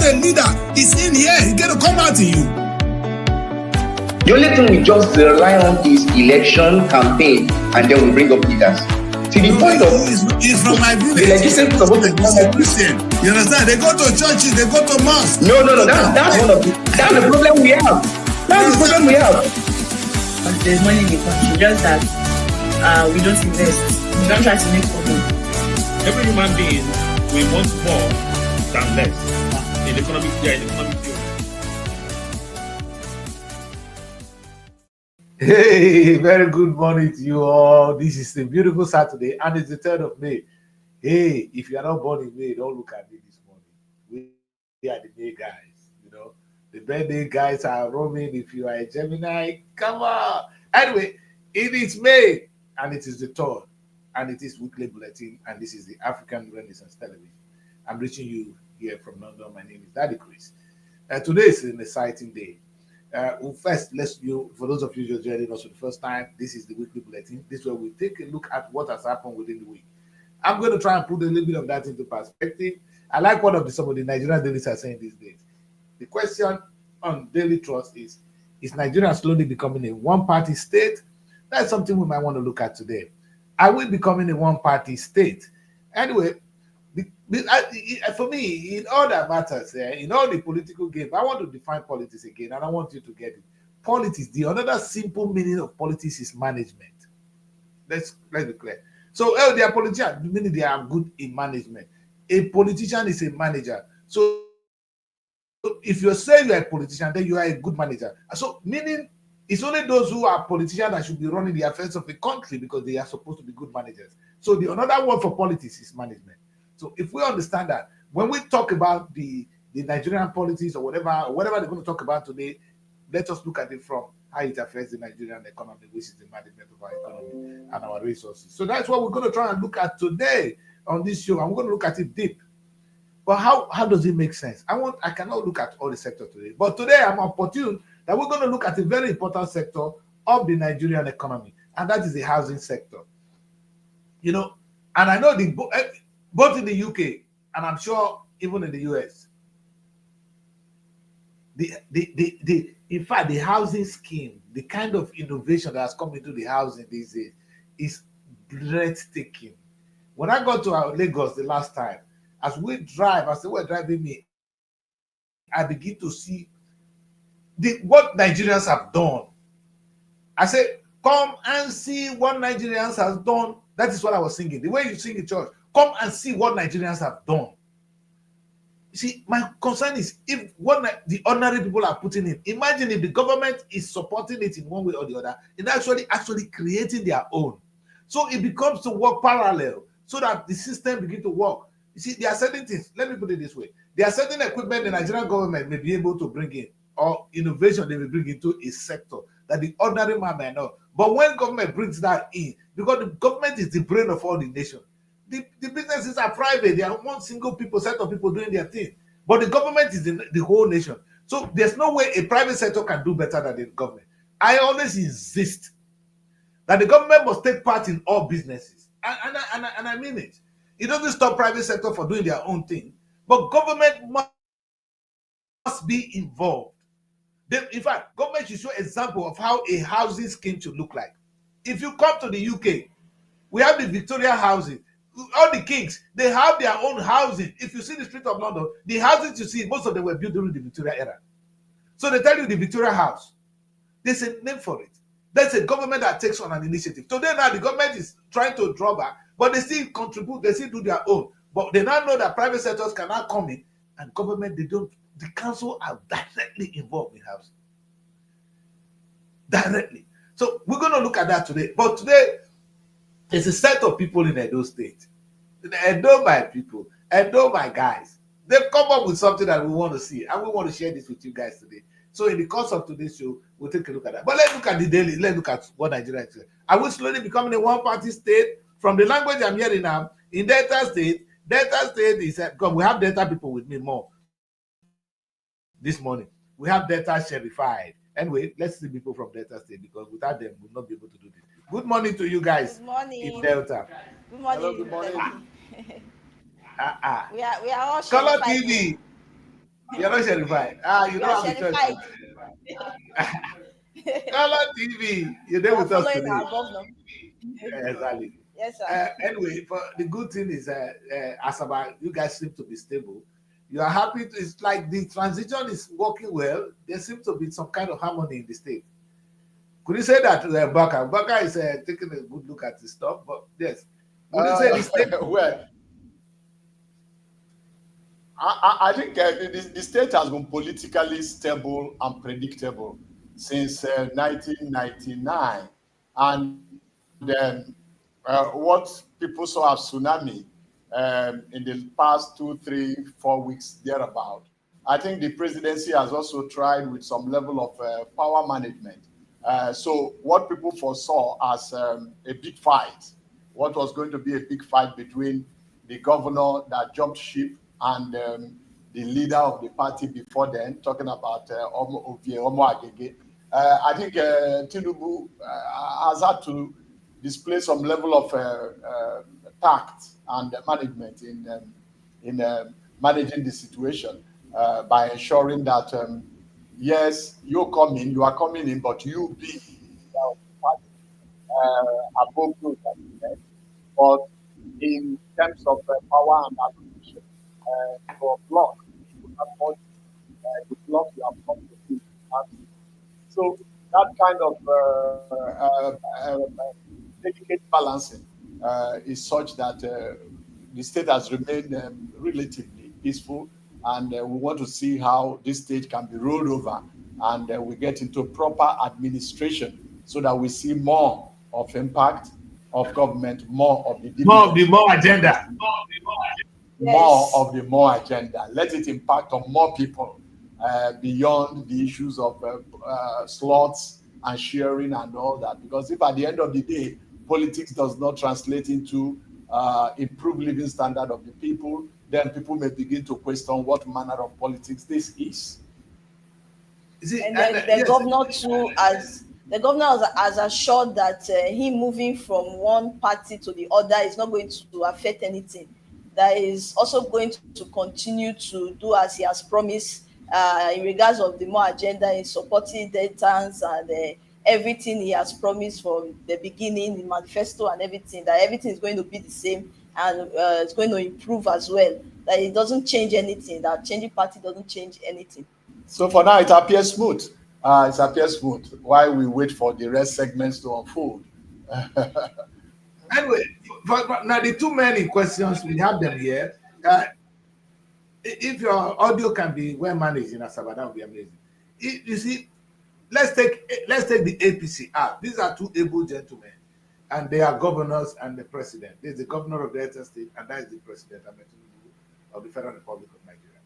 a leader is in here. He's going to come out to you. The only thing we just rely on is election campaign, and then we bring up leaders. See, the point of is from my village. The legislature supposed to become a Christian. You understand? They go to churches, they go to mosques. No. That's one of that's the problem we have. That's the problem we have. But there's money in the country, just that we don't invest. We don't try to make money. Every human being, we want more than less in economic theory. Hey, very good morning to you all. This is a beautiful Saturday, and it's the 3rd of May. Hey, if you are not born in May, don't look at me this morning. We are the May guys, you know. The birthday guys are roaming. If you are a Gemini, come on. Anyway, it is May, and it is the 3rd, and it is Weekly Bulletin, and this is the African Renaissance Television. I'm reaching you here from London. My name is Daddy Chris. Today is an exciting day. First, for those of you just joining us for the first time, this is the Weekly Bulletin. This is where we take a look at what has happened within the week. I'm going to try and put a little bit of that into perspective. I like what some of the Nigerian dailies are saying these days. The question on Daily Trust is Nigeria slowly becoming a one-party state? That's something we might want to look at today. Are we becoming a one-party state? Anyway, for me, in all that matters, in all the political game, I want to define politics again, and I want you to get it. Politics, the another simple meaning of politics is management. Let's be clear. So, they are politicians, meaning they are good in management. A politician is a manager. So, if you say you are a politician, then you are a good manager. So, meaning it's only those who are politicians that should be running the affairs of a country because they are supposed to be good managers. So, the another word for politics is management. So if we understand that, when we talk about the Nigerian politics or whatever they're going to talk about today, let us look at it from how it affects the Nigerian economy, which is the management of our economy and our resources. So that's what we're going to try and look at today on this show, and we're going to look at it deep. But how does it make sense? I cannot look at all the sectors today, but today I'm opportune that we're going to look at a very important sector of the Nigerian economy, and that is the housing sector. You know, and I know both in the UK and I'm sure even in the US, in fact, the housing scheme, the kind of innovation that has come into the housing these days is breathtaking. When I got to Lagos the last time, as we were driving me, I begin to see what Nigerians have done. I said, come and see what Nigerians have done. That is what I was singing. The way you sing in church. Come and see what Nigerians have done. You see, my concern is if what the ordinary people are putting in. Imagine if the government is supporting it in one way or the other, it's actually creating their own. So it becomes to work parallel so that the system begins to work. You see, there are certain things. Let me put it this way. There are certain equipment the Nigerian government may be able to bring in, or innovation they will bring into a sector that the ordinary man may not. But when government brings that in, because the government is the brain of all the nation, the businesses are private. They are one single set of people doing their thing. But the government is the whole nation. So there's no way a private sector can do better than the government. I always insist that the government must take part in all businesses. And I mean it. It doesn't stop private sector for doing their own thing. But government must be involved. In fact, government should show example of how a housing scheme should look like. If you come to the UK, we have the Victoria housing. All the kings, they have their own housing. If you see the street of London, the houses you see, most of them were built during the Victoria era. So they tell you the Victoria house. There's a name for it. That's a government that takes on an initiative. Today now, the government is trying to draw back, but they still contribute, they still do their own. But they now know that private sectors cannot come in, and government, the council are directly involved in housing. Directly. So we're going to look at that today. But today, there's a set of people in Edo State. Edo my people, Edo my guys. They've come up with something that we want to see, and we want to share this with you guys today. So in the course of today's show, we'll take a look at that. But let's look at the daily. Let's look at what Nigeria is saying. Are we slowly becoming a one-party state? From the language I'm hearing now, in Delta State is because we have Delta people with me more this morning. We have Delta Sherified. Anyway, let's see people from Delta State, because without them, we'll not be able to do this. Good morning to you guys. Good morning. In Delta. Good morning. Hello, good morning. We are all Color TV. You're not certified. You We don't are have a choice. certified. Color TV, you're We there are with us following today. our governor. Exactly. Yes, sir. Anyway, for the good thing is, Asaba, you guys seem to be stable. You are happy. It's like the transition is working well. There seems to be some kind of harmony in the state. Could you say that to Baka? Baka is taking a good look at the stuff, but yes. Would you say the state? Well, I think the state has been politically stable and predictable since 1999. And what people saw as tsunami in the past 2, 3, 4 weeks thereabout, I think the presidency has also tried with some level of power management. So what people foresaw as a big fight, what was going to be a big fight between the governor that jumped ship and the leader of the party before then, talking about Omo Agege. I think Tinubu has had to display some level of tact and management in managing the situation by ensuring that yes, you are coming in, but you be above those that you said. But in terms of power and allocation for block, you have much, the block you have come to do. So that kind of delicate balancing is such that the state has remained relatively peaceful, and we want to see how this state can be rolled over and we get into proper administration so that we see more of impact of government, more of the more agenda. More of the more agenda. Let it impact on more people beyond the issues of slots and sharing and all that. Because if at the end of the day, politics does not translate into improved living standard of the people, then people may begin to question what manner of politics this is. And the governor too, as the governor has assured that him moving from one party to the other is not going to affect anything. That is also going to continue to do as he has promised in regards of the more agenda in supporting debtors and everything he has promised from the beginning, the manifesto and everything, that everything is going to be the same and it's going to improve as well. That it doesn't change anything, that changing party doesn't change anything. So for now, it appears smooth. It appears smooth while we wait for the rest segments to unfold. Anyway, now the too many questions, we have them here. If your audio can be well managed in Asaba, that would be amazing. You see, let's take the APC out. These are two able gentlemen, and they are governors and the president. There's the governor of the Delta State, and that is the president of the Federal Republic of Nigeria.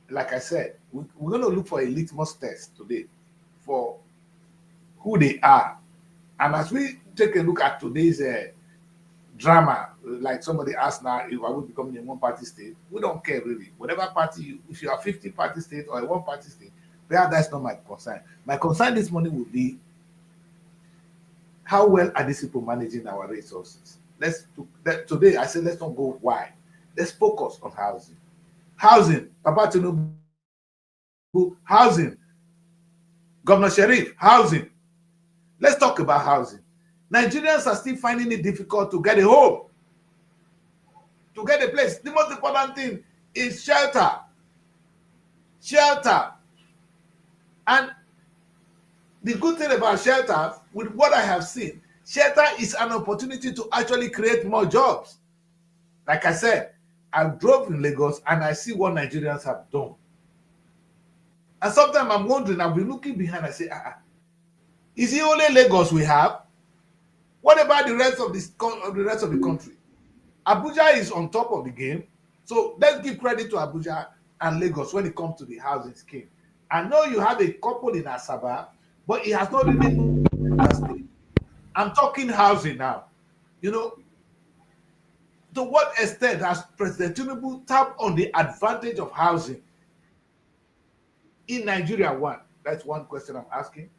Like I said, we're going to look for a litmus test today for who they are. And as we take a look at today's drama, like somebody asked now, if I would become a one-party state, we don't care really. Whatever party, if you are 50-party state or a one-party state, that's not my concern. My concern this morning would be how well are these people managing our resources? Today, I said let's not go wide. Let's focus on housing. Housing, Papa Tinubu, housing. Governor Sharif, housing. Let's talk about housing. Nigerians are still finding it difficult to get a home, to get a place. The most important thing is shelter. Shelter. And the good thing about shelter, with what I have seen, shelter is an opportunity to actually create more jobs. Like I said, I drove in Lagos and I see what Nigerians have done. And sometimes I'm wondering, I'll be looking behind, I say, is it only Lagos we have? What about the rest of the country? Abuja is on top of the game. So let's give credit to Abuja and Lagos when it comes to the housing scheme. I know you have a couple in Asaba, but it has not really moved that state. I'm talking housing now. You know, to what extent has President Tinubu tapped on the advantage of housing in Nigeria? One, that's one question I'm asking.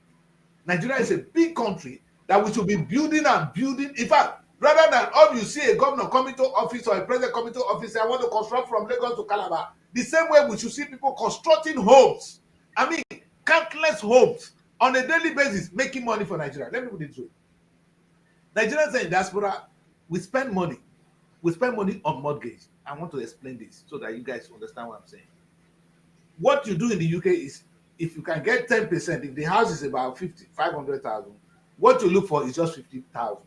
Nigeria is a big country that we should be building and building. In fact, rather than all you see a governor coming to office or a president coming to office, I want to construct from Lagos to Calabar. The same way we should see people constructing homes. I mean, countless homes on a daily basis, making money for Nigeria. Let me put it this way. Nigerians in diaspora, we spend money. We spend money on mortgage. I want to explain this so that you guys understand what I'm saying. What you do in the UK is, if you can get 10%, if the house is about 500,000, what you look for is just 50,000.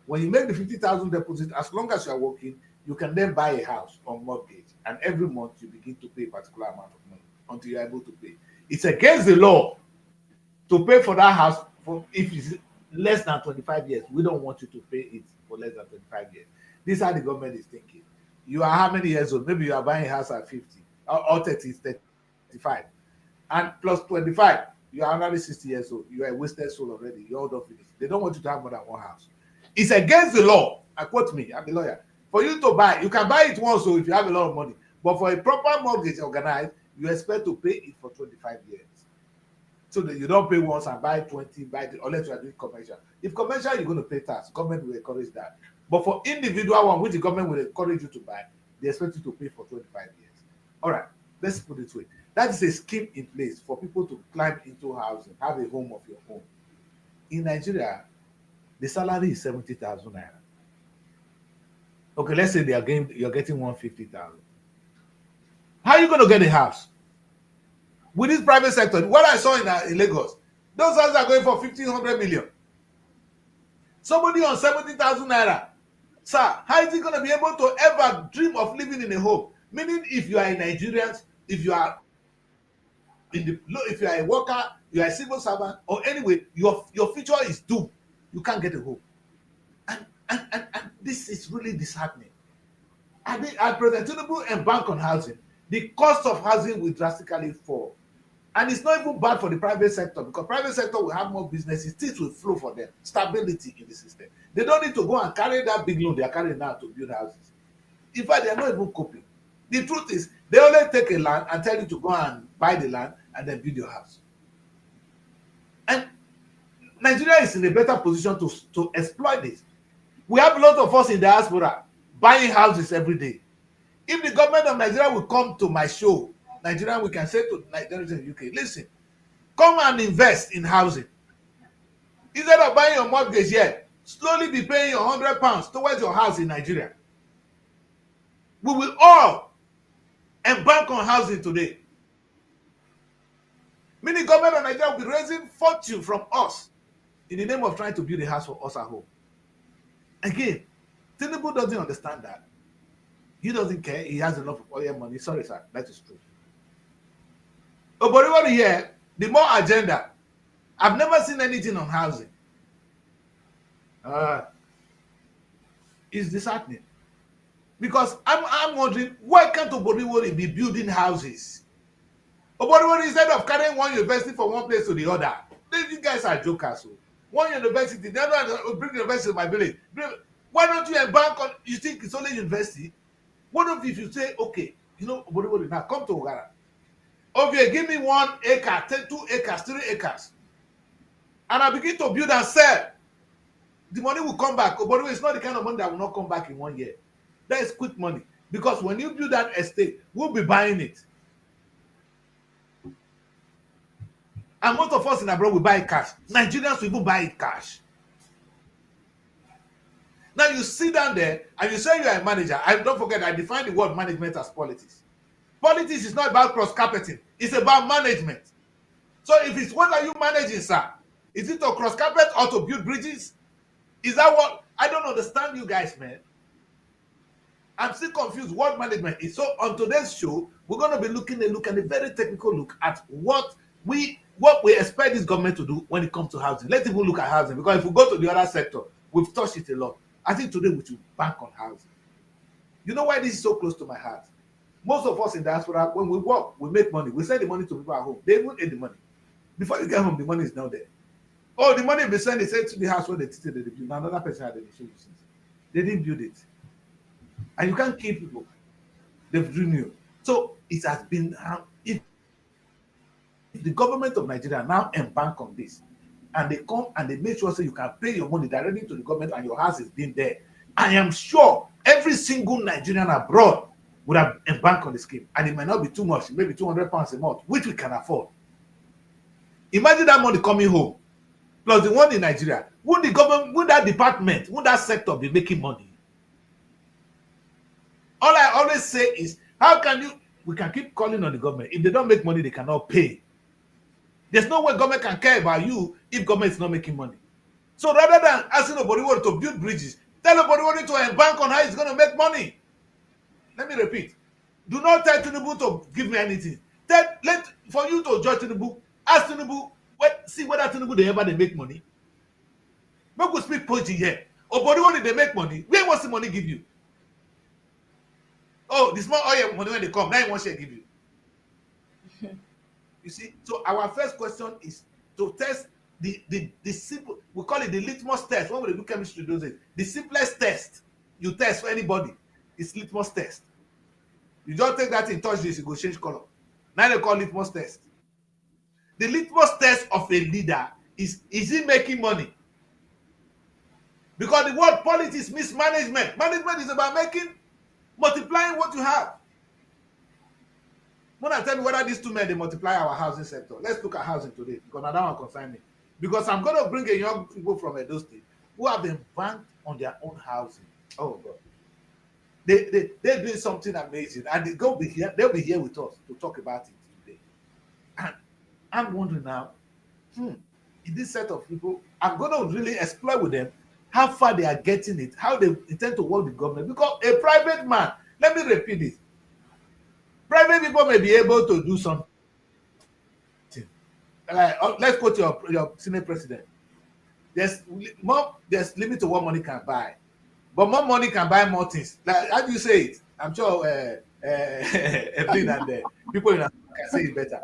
When you make the 50,000 deposit, as long as you are working, you can then buy a house on mortgage, and every month you begin to pay a particular amount of money until you're able to pay. It's against the law to pay for that house for if it's less than 25 years. We don't want you to pay it for less than 25 years. This is how the government is thinking. You are how many years old? Maybe you are buying a house at 50 or 30, 35. And plus 25, you are already 60 years old. You are a wasted soul already. You're all done finished. They don't want you to have more than one house. It's against the law. Quote me, I'm a lawyer. For you to buy, you can buy it once if you have a lot of money. But for a proper mortgage organized, you expect to pay it for 25 years. So that you don't pay once and buy 20, unless you are doing commercial. If commercial, you're going to pay tax. Government will encourage that. But for individual one, which the government will encourage you to buy, they expect you to pay for 25 years. All right, let's put it this way. That is a scheme in place for people to climb into housing, have a home of your own. In Nigeria, the salary is 70,000 naira. Okay, let's say you're getting 150,000. How are you going to get a house? With this private sector, what I saw in Lagos, those houses are going for 1,500 million. Somebody on 70,000 naira. Sir, how is he going to be able to ever dream of living in a home? Meaning, if you are a Nigerian, if you are a worker, you are a civil servant, or anyway, your future is doomed. You can't get a home. And this is really disheartening. As President Tinubu embark on housing, the cost of housing will drastically fall. And it's not even bad for the private sector, because private sector will have more businesses, things will flow for them, stability in the system. They don't need to go and carry that big loan they are carrying now to build houses. In fact, they are not even coping. The truth is, they only take a land and tell you to go and buy the land and then build your house. And Nigeria is in a better position to exploit this. We have a lot of us in diaspora buying houses every day. If the government of Nigeria will come to my show, Nigeria, we can say to Nigerians in the UK, listen, come and invest in housing. Instead of buying your mortgage here, slowly be paying your £100 towards your house in Nigeria. We will all embark on housing today. Meaning government of Nigeria will be raising fortune from us in the name of trying to build a house for us at home. Again, Tinubu doesn't understand that. He doesn't care. He has enough of oil money. Sorry, sir. That is true. Oh, but over here, the more agenda. I've never seen anything on housing. It's disheartening. Because I'm wondering, why can't Obodiwori be building houses? Obodiwori, instead of carrying one university from one place to the other, these guys are jokers. So. One university, the other one bring the university to my village. Why don't you embark on, you think it's only university? What if you say, okay, Obodiwori, now come to Ogara. Okay, give me 1 acre, 2 acres, 3 acres. And I begin to build and sell. The money will come back. Obodiwori is not the kind of money that will not come back in 1 year. That is quick money. Because when you build that estate, we'll be buying it. And most of us in abroad will buy it cash. Nigerians will even buy it cash. Now you sit down there and you say you are a manager. And don't forget, I define the word management as politics. Politics is not about cross-carpeting. It's about management. So if it's what are you managing, sir? Is it to cross-carpet or to build bridges? Is that what? I don't understand you guys, man. I'm still confused what management is. So on today's show, we're going to be looking a very technical look at what we expect this government to do when it comes to housing. Let's even look at housing, because if we go to the other sector, we've touched it a lot. I think today we should bank on housing. You know why this is so close to my heart? Most of us in diaspora, when we work, we make money. We send the money to people at home. They even eat the money. Before you get home, the money is not there. Oh, the money they send to the house where they did the build. Another person had the issue. They didn't build it. And you can't keep people. They've dreamed you. So it has been, if the government of Nigeria now embark on this, and they come and they make sure so you can pay your money directly to the government and your house is being there, I am sure every single Nigerian abroad would have embarked on the scheme, and it might not be too much, maybe £200 a month, which we can afford. Imagine that money coming home, plus the one in Nigeria. Would the government, would that department, would that sector be making money? All I always say is, how can you, we can keep calling on the government. If they don't make money, they cannot pay. There's no way government can care about you if government is not making money. So rather than asking nobody to build bridges, tell nobody to embark on how it's going to make money. Let me repeat. Do not tell Tinubu to give me anything. For you to judge Tinubu, ask Tinubu, see whether Tinubu they make money. Make we speak poetry here. Nobody when they make money, where was the money give you? Oh, the small oil money when they come, now one share give you. You see, so our first question is to test the simple, we call it the litmus test. When we do chemistry those days, the simplest test you test for anybody is litmus test. You don't take that in touch this, you go change color. Now they call litmus test. The litmus test of a leader is he making money? Because the word politics means management. Management is about multiplying what you have. When I tell me whether these two men, they multiply our housing sector. Let's look at housing today, because I don't want to concern me. Because I'm going to bring a young people from Edo State who have been banked on their own housing. Oh, God. They're doing something amazing. And they'll be here with us to talk about it today. And I'm wondering now, in this set of people, I'm going to really explore with them how far they are getting it, how they intend to work with government. Because a private man, let me repeat this, private people may be able to do something. Let's quote your Senate president. There's limit to what money can buy, but more money can buy more things. Like, how do you say it? I'm sure Evelyn and people in Africa can say it better.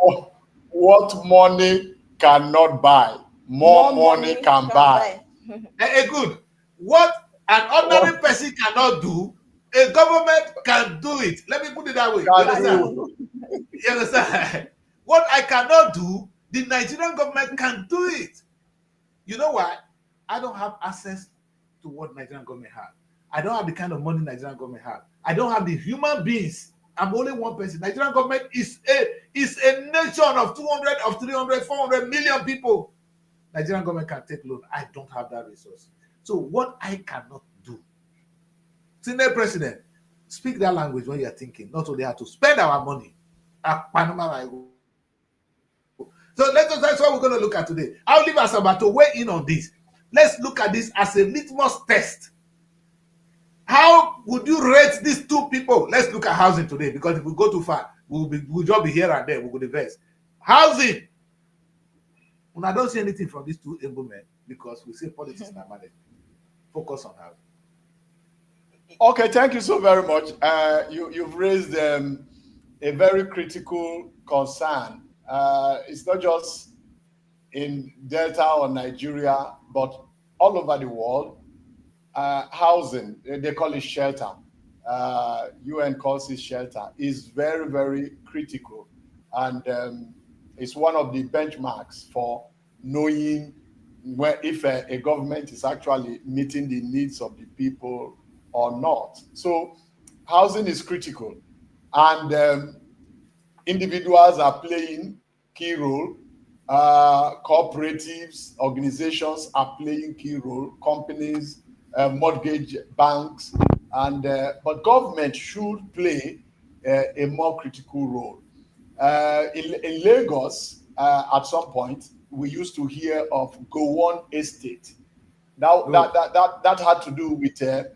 What money cannot buy, more money can buy. Good. What an ordinary person cannot do, a government can do it. Let me put it that way. You understand? What I cannot do, the Nigerian government can do it. You know why? I don't have access to what Nigerian government has. I don't have the kind of money Nigerian government has. I don't have the human beings. I'm only one person. Nigerian government is a nation of 200, of 300, 400 million people. Nigerian government can take loan. I don't have that resource. So what I cannot do, Senate president, speak that language when you're thinking, not only how to spend our money. So that's what we're going to look at today. I'll leave Asaba to weigh in on this. Let's look at this as a litmus test. How would you rate these two people? Let's look at housing today, because if we go too far, we'll just be here and there. We'll go diverse. Housing. When I don't see anything from these two able men, because we say politics and management. Focus on housing. Okay, thank you so very much. You've raised a very critical concern. It's not just in Delta or Nigeria, but all over the world. Housing, they call it shelter. UN calls it shelter, is very, very critical. And it's one of the benchmarks for knowing if a government is actually meeting the needs of the people or not. So housing is critical. And individuals are playing key role. Cooperatives, organizations are playing key role. Companies, mortgage banks, and but government should play a more critical role. In Lagos, at some point, we used to hear of Gowon Estate. Now that had to do with a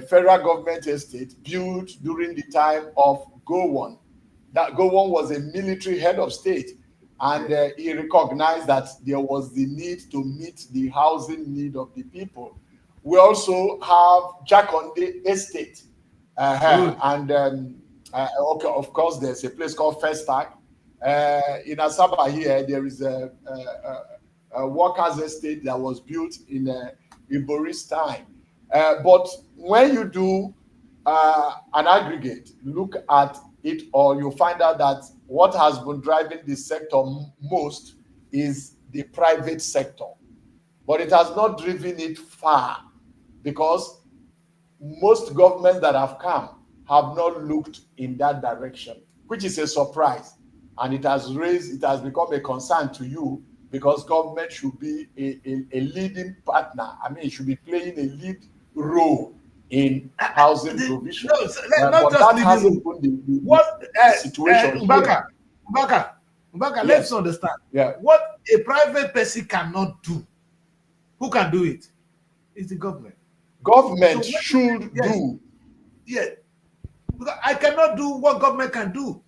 federal government estate built during the time of Gowon. That Gowon was a military head of state, and he recognized that there was the need to meet the housing need of the people. We also have Jakonde Estate, and okay, of course, there's a place called Festac. In Asaba here, there is a workers' estate that was built in Ibori's time. But when you do an aggregate, look at it all, you find out that what has been driving this sector most is the private sector. But it has not driven it far, because most governments that have come have not looked in that direction, which is a surprise. And it has become a concern to you, because government should be a leading partner. I mean, it should be playing a lead role in housing provision. No, not but just that hasn't been the situation here. Mbaka, Yes. let's understand. Yeah. What a private person cannot do, who can do it? It's the government. Government should do. Yeah. Because I cannot do what government can do.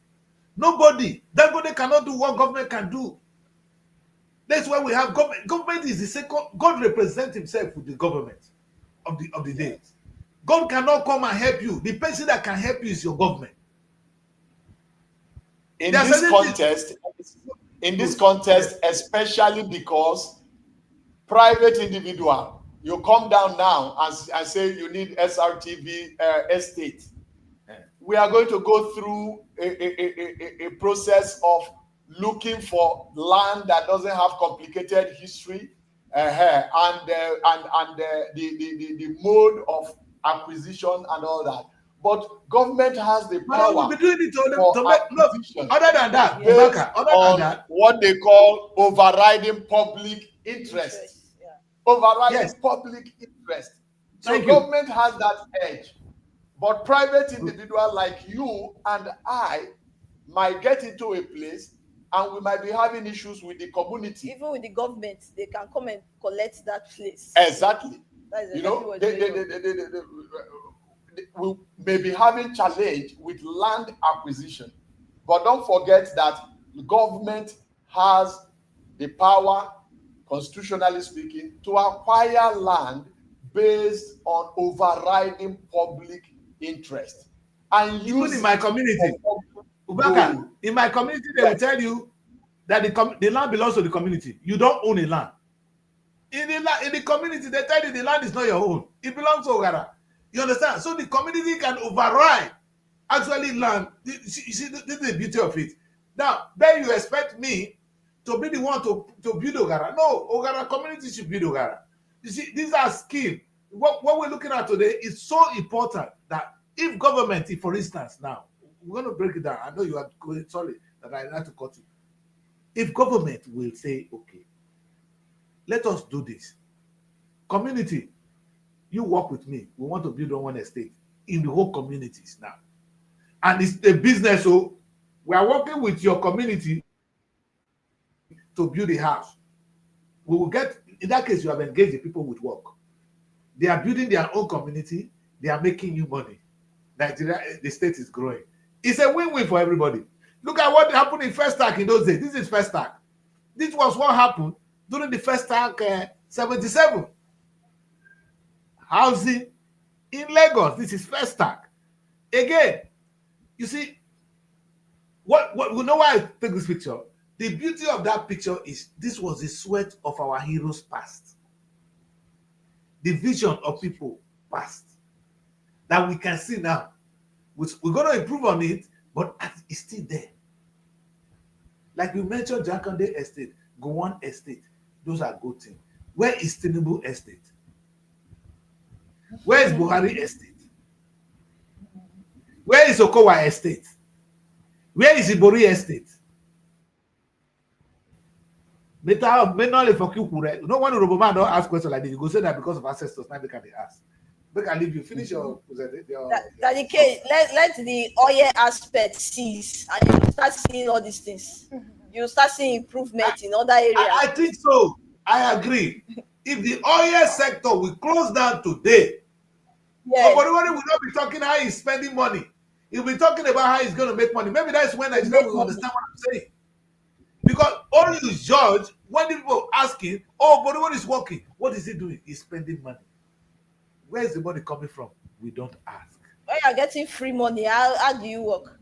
Nobody cannot do what government can do. That's why we have government. Government is the second. God represents himself with the government of the day. God cannot come and help you. The person that can help you is your government. In this context, especially because private individual, you come down now and say you need SRTV estate. We are going to go through a process of looking for land that doesn't have complicated history, and the mode of acquisition and all that. But government has the power. We'll be doing it other than that, what they call overriding public interest. Overriding public interest. So government has that edge. But private individual like you and I might get into a place and we might be having issues with the community. Even with the government, they can come and collect that place. Exactly. That's you know, we may be having challenge with land acquisition. But don't forget that the government has the power, constitutionally speaking, to acquire land based on overriding public interest. And even in my community, Ubaka, in my community, they will tell you that the land belongs to the community. You don't own a land. In the community, they tell you the land is not your own. It belongs to Ogara. You understand? So the community can override actually land. You see, this is the beauty of it. Now, then you expect me to be the one to build Ogara. No, Ogara community should build Ogara. You see, these are skills. What we're looking at today is so important that if government, for instance, now, we're going to break it down. I know you are going, sorry that I had to cut you. If government will say, okay, let us do this. Community, you work with me. We want to build on one estate in the whole communities now. And it's a business, so we are working with your community to build a house. We will get, in that case, you have engaged the people with work. They are building their own community. They are making you money. Nigeria, the state is growing. It's a win-win for everybody. Look at what happened in First Tax in those days. This is First Tax. This was what happened during the First Tax 77. Housing in Lagos. This is First Tax. Again, you see, what you know why I take this picture? The beauty of that picture is this was the sweat of our heroes past. The vision of people past that we can see now. We're going to improve on it, but it's still there. Like you mentioned, Jakande Estate, Gowon Estate, those are good things. Where is Tinubu Estate? Where is Buhari Estate? Where is Okowa Estate? Where is Ibori Estate? No one Roboman don't ask questions like this. You go say that because of ancestors, now they can be asked. They can leave you. Finish your that the case, let the oil aspect cease and you start seeing all these things. You start seeing improvement in other areas. I think so. I agree. If the oil sector will close down today, everybody will not be talking how he's spending money. He'll be talking about how he's going to make money. Maybe that's when Nigeria will understand what I'm saying. Because all you judge when people asking, oh, but what is working? What is he doing? He's spending money. Where is the money coming from? We don't ask. When you're getting free money, how do you work?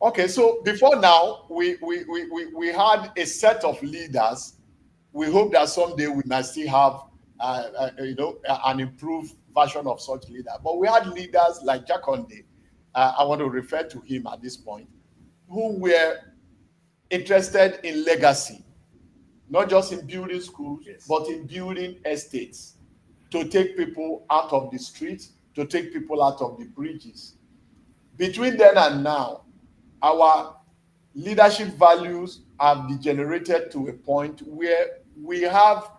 Okay, so before now, we had a set of leaders. We hope that someday we might still have, an improved version of such leader. But we had leaders like Jakande. I want to refer to him at this point, who were interested in legacy, not just in building schools, but in building estates, to take people out of the streets, to take people out of the bridges. Between then and now, our leadership values have degenerated to a point where we have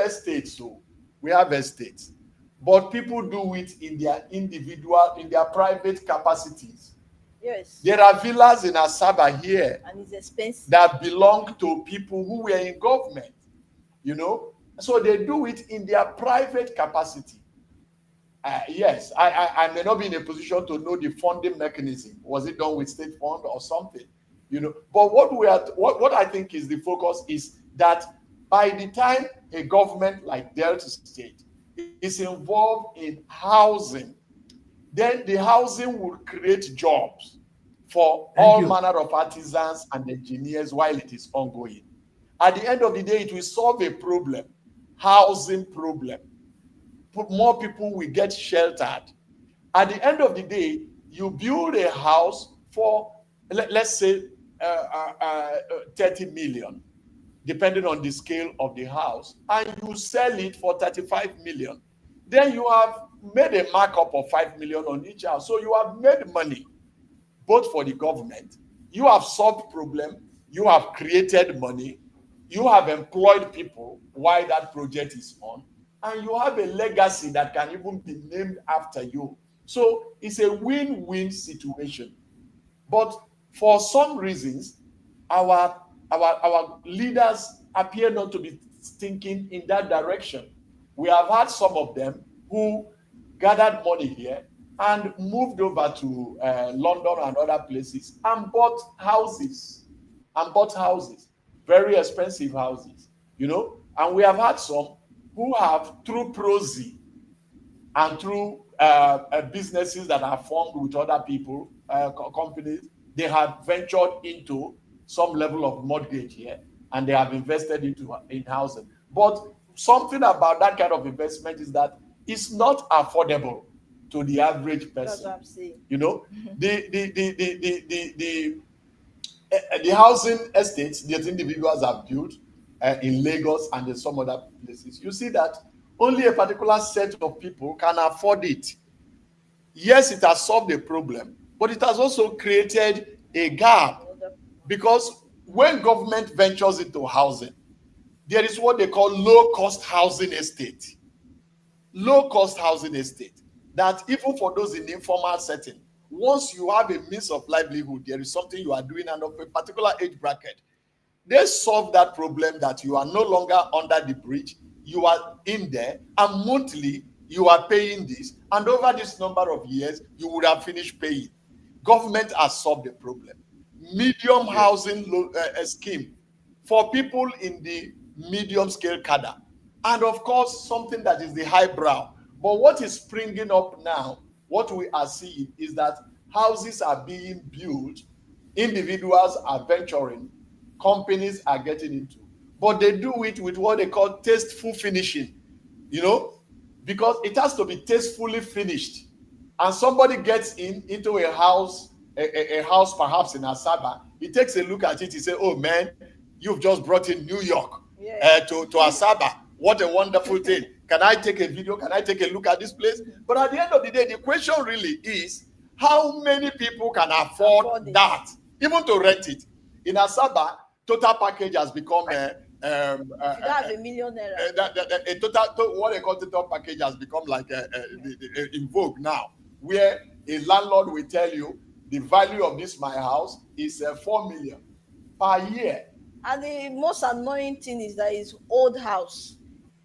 estates. So we have estates, but people do it in their private capacities. Yes. There are villas in Asaba here, and it's expensive, that belong to people who were in government, you know. So they do it in their private capacity. Yes, I may not be in a position to know the funding mechanism. Was it done with state fund or something? You know, but what I think is the focus is that by the time a government like Delta State is involved in housing, then the housing will create jobs for all manner of artisans and engineers while it is ongoing. At the end of the day, it will solve a problem, housing problem. More people will get sheltered. At the end of the day, you build a house for, let's say, 30 million, depending on the scale of the house, and you sell it for 35 million. Then you have made a markup of 5 million on each house. So you have made money, both for the government. You have solved problem. You have created money. You have employed people while that project is on. And you have a legacy that can even be named after you. So it's a win-win situation. But for some reasons, our leaders appear not to be thinking in that direction. We have had some of them who gathered money here and moved over to London and other places and bought houses. Very expensive houses, you know. And we have had some who have, through prosy and through businesses that are formed with other people, companies, they have ventured into some level of mortgage here, and they have invested in housing. But something about that kind of investment is that it's not affordable to the average person. That's what I'm saying. You know, the housing estates that individuals have built in Lagos and in some other places, you see that only a particular set of people can afford it. Yes, it has solved a problem, but it has also created a gap, because when government ventures into housing, there is what they call low-cost housing estate. Low-cost housing estate, that even for those in informal setting, once you have a means of livelihood, there is something you are doing, and of a particular age bracket, they solve that problem, that you are no longer under the bridge, you are in there, and monthly you are paying this, and over this number of years you would have finished paying. Government has solved the problem. Medium housing scheme for people in the medium scale cadre, and of course something that is the highbrow. But what is springing up now, what we are seeing, is that houses are being built, individuals are venturing, companies are getting into, but they do it with what they call tasteful finishing, you know, because it has to be tastefully finished. And somebody gets into a house perhaps in Asaba, he takes a look at it, he says, oh man, you've just brought in New York to Asaba. What a wonderful thing. Can I take a video? Can I take a look at this place? But at the end of the day, the question really is, how many people can afford that, even to rent it? In Asaba, total package has become you don't have a millionaire. A total, what they call total package has become like in vogue now, where a landlord will tell you the value of this my house is 4 million per year. And the most annoying thing is that it's old house.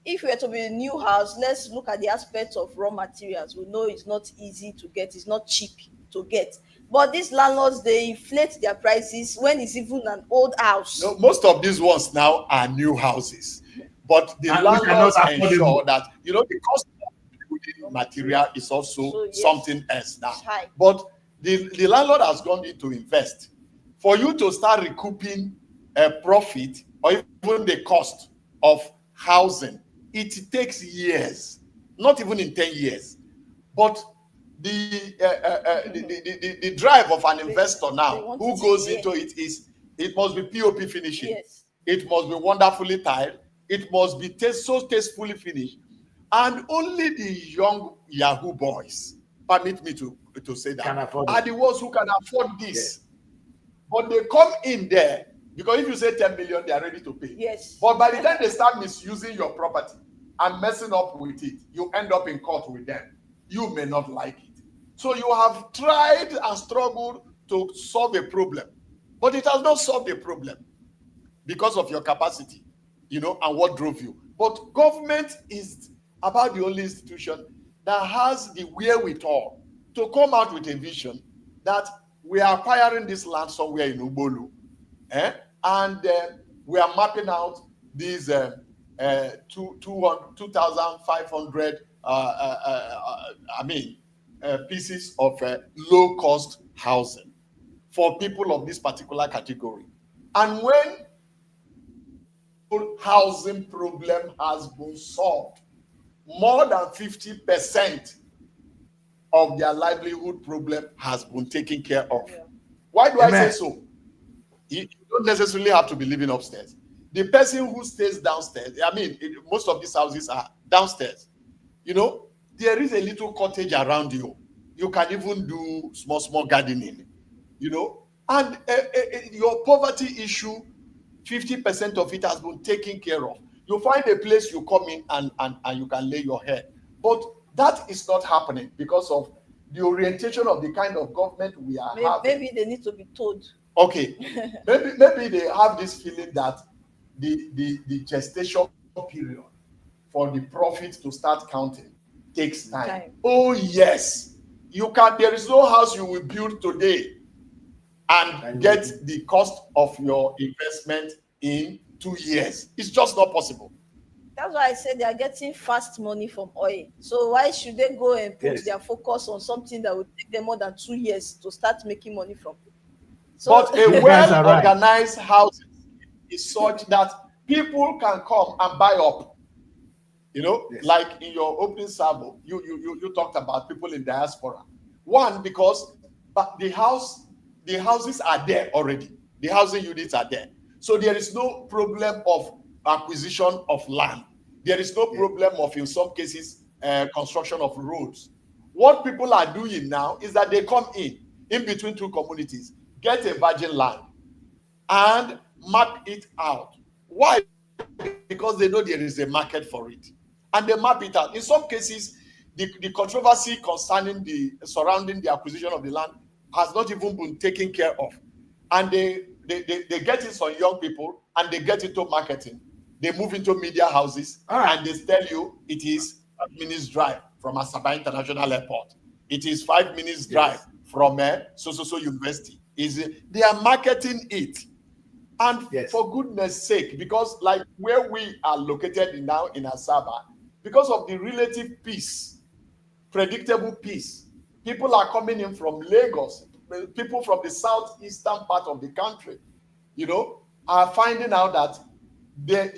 If we were to be a new house, let's look at the aspect of raw materials. We know it's not easy to get, it's not cheap to get. But these landlords, they inflate their prices when it's even an old house. No, most of these ones now are new houses. But the landlords ensure that, you know, the cost of building material is also something else now. But the landlord has gone in to invest. For you to start recouping a profit or even the cost of housing, it takes years, not even in 10 years. But the drive of an investor now who goes into it is, it must be POP finishing. Yes. It must be wonderfully tiled. It must be so tastefully finished. And only the young Yahoo boys permit me to say that, Can afford are it. the ones who can afford this. But they come in there because if you say 10 million, they are ready to pay. Yes. But by the time they start misusing your property and messing up with it, you end up in court with them. You may not like it. So you have tried and struggled to solve a problem, but it has not solved the problem because of your capacity, and what drove you. But government is about the only institution that has the wherewithal to come out with a vision that we are acquiring this land somewhere in Ubolu, and we are mapping out these 2,500 pieces of low-cost housing for people of this particular category. And when housing problem has been solved, more than 50% of their livelihood problem has been taken care of. Why do I say so? You don't necessarily have to be living upstairs. The person who stays downstairs, most of these houses are downstairs. There is a little cottage around you. You can even do small gardening, and your poverty issue, 50% of it has been taken care of. You find a place you come in and you can lay your head. But that is not happening because of the orientation of the kind of government we are having. Maybe they need to be told. Okay, maybe they have this feeling that the gestation period for the profit to start counting takes time. Oh yes, there is no house you will build today and get the cost of your investment in 2 years. It's just not possible. That's why I said they are getting fast money from oil. So why should they go and put their focus on something that would take them more than 2 years to start making money from? So, but a well-organized house is such that people can come and buy up. Like in your opening salvo, you talked about people in diaspora. One, because the houses are there already. The housing units are there. So there is no problem of acquisition of land. There is no problem of, in some cases, construction of roads. What people are doing now is that they come in between two communities, get a virgin land, and map it out. Why? Because they know there is a market for it. And they map it out. In some cases, the controversy surrounding the acquisition of the land has not even been taken care of. And they get in some young people and they get into marketing. They move into media houses and they tell you it is 5 minutes drive from Asaba International Airport. It is 5 minutes drive from so university. They are marketing it. And for goodness sake, because like where we are located now in Asaba, because of the relative peace, predictable peace, people are coming in from Lagos, people from the southeastern part of the country, are finding out that they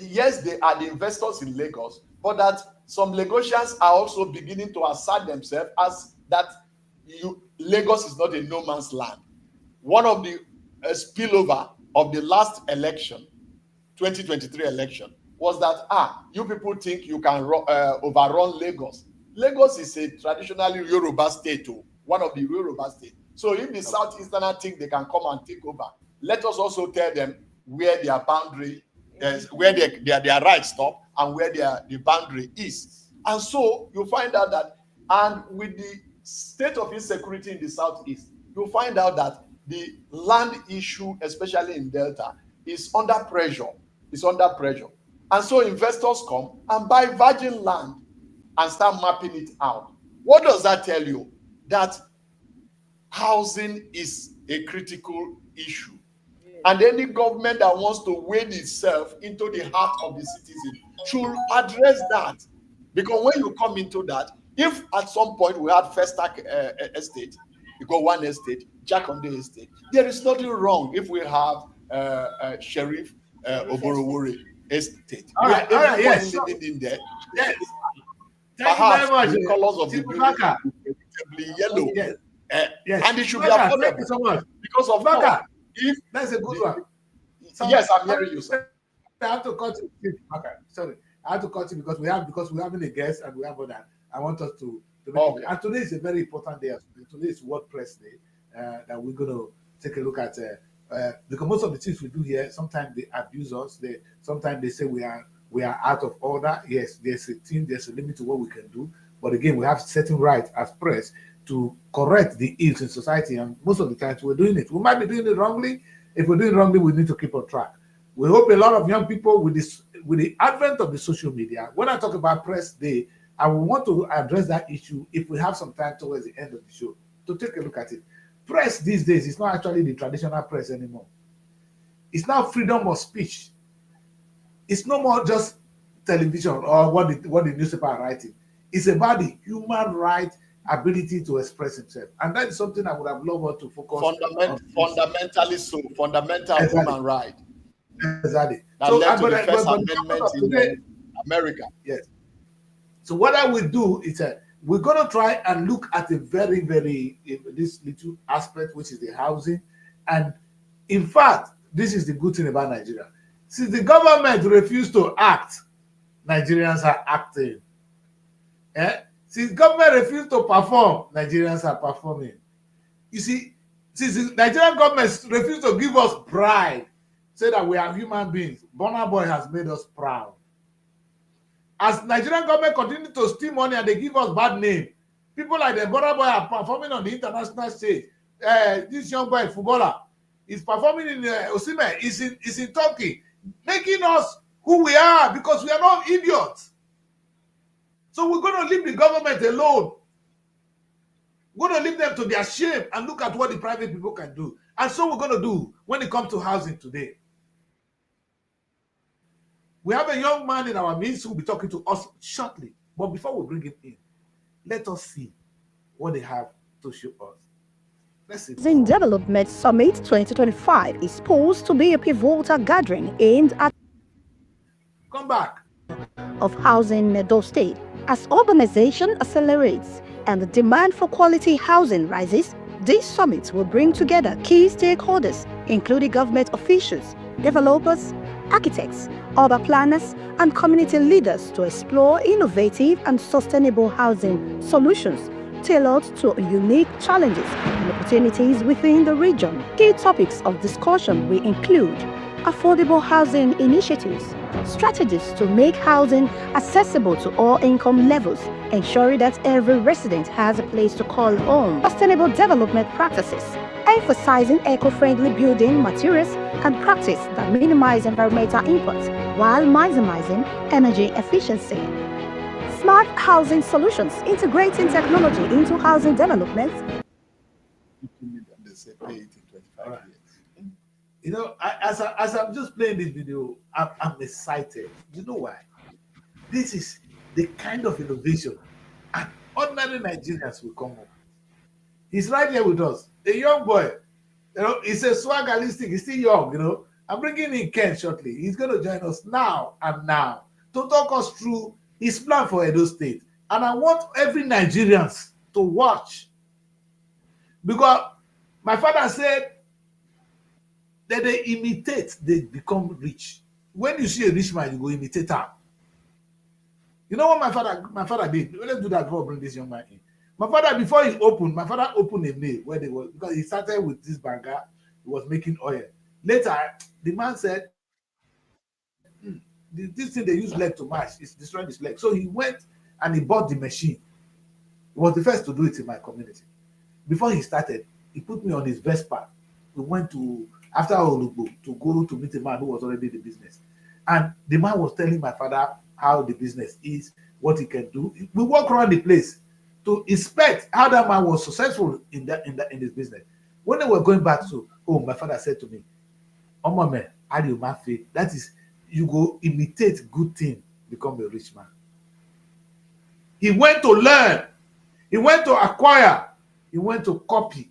are the investors in Lagos, but that some Lagosians are also beginning to assert themselves as that Lagos is not a no man's land. One of the spillover of the last election, 2023 election, was that you people think you can overrun Lagos. Lagos is a traditionally Yoruba state, one of the Yoruba states. So if the Southeasterners think they can come and take over, let us also tell them where their boundary is, where their rights stop and where the boundary is. And so you find out that, and with the state of insecurity in the Southeast, you find out that the land issue, especially in Delta, is under pressure. It's under pressure. And so investors come and buy virgin land and start mapping it out. What does that tell you? That housing is a critical issue. And any government that wants to wade itself into the heart of the citizen should address that. Because when you come into that, if at some point we had Festac estate, you got one estate, Jakonde estate, there is nothing wrong if we have Sheriff Oborowori estate. All right, yes. Living in there. Yes. Thank you very much. The colors of the building are yellow. Yes. And it should be affordable. Thank you so much. Because of Baka, if that's a good one. Yes, I'm hearing you, sir. I have to cut you. Okay, sorry. I have to cut you because we're having a guest and we have other. I want us to And today is a very important day. Today is World Press Day that we're going to take a look at. Because most of the things we do here, sometimes they abuse us. Sometimes they say we are out of order. Yes, there's a limit to what we can do. But again, we have certain rights as press to correct the ills in society, and most of the times we're doing it. We might be doing it wrongly. If we're doing it wrongly, we need to keep on track. We hope a lot of young people with the advent of the social media. When I talk about Press Day, I will want to address that issue if we have some time towards the end of the show to take a look at it. Press these days is not actually the traditional press anymore. It's now freedom of speech. It's no more just television or what the newspaper are writing. It's about the human right ability to express himself. And that is something I would have loved to focus on. Fundamentally so. Fundamental human right. Exactly. That led to the First Amendment in America. Yes. So what I will do is we're going to try and look at a very, very, this little aspect, which is the housing. And in fact, this is the good thing about Nigeria. Since the government refused to act, Nigerians are acting. Since government refused to perform, Nigerians are performing. You see, since the Nigerian government refused to give us pride, say that we are human beings, Burna Boy has made us proud. As Nigerian government continue to steal money and they give us bad name, people like the Burna Boy are performing on the international stage. This young boy, footballer, is performing in Osimhen, is in Turkey, making us who we are because we are not idiots. So we're going to leave the government alone. We're going to leave them to their shame and look at what the private people can do. And so we're going to do when it comes to housing today. We have a young man in our midst who will be talking to us shortly. But before we bring him in, let us see what they have to show us. Let's see. Housing Development Summit 2025 is supposed to be a pivotal gathering aimed at come back of housing in Edo State. As urbanization accelerates and the demand for quality housing rises, this summit will bring together key stakeholders, including government officials, developers, architects, urban planners, and community leaders to explore innovative and sustainable housing solutions tailored to unique challenges and opportunities within the region. Key topics of discussion will include affordable housing initiatives, strategies to make housing accessible to all income levels, ensuring that every resident has a place to call home, sustainable development practices, emphasizing eco-friendly building materials and practice that minimize environmental impact while maximizing energy efficiency. Smart housing solutions, integrating technology into housing development. They say pay it in 25 years. You know, as I'm just playing this video, I'm excited. You know why? This is the kind of innovation and ordinary Nigerians will come up. He's right here with us, a young boy. You know, he's a swagalistic. He's still young. You know, I'm bringing in Ken shortly. He's going to join us now to talk us through his plan for Edo State. And I want every Nigerians to watch, because my father said that they imitate, they become rich. When you see a rich man, you go imitate him. You know what my father did? Let's do that before I bring this young man in. My father, before he opened, my father opened a mill where they were, because he started with this banker, he was making oil. Later, the man said, this thing they use leg to mash is destroying his leg. So he went and he bought the machine. He was the first to do it in my community. Before he started, he put me on his Vespa. We went to, after Olugbo, to go to meet a man who was already in the business. And the man was telling my father how the business is, what he can do. We walk around the place to inspect how that man was successful in this business. When they were going back to home, my father said to me, "Oh my man, how do you man faith? That is, you go imitate good thing, become a rich man." He went to learn, he went to acquire, he went to copy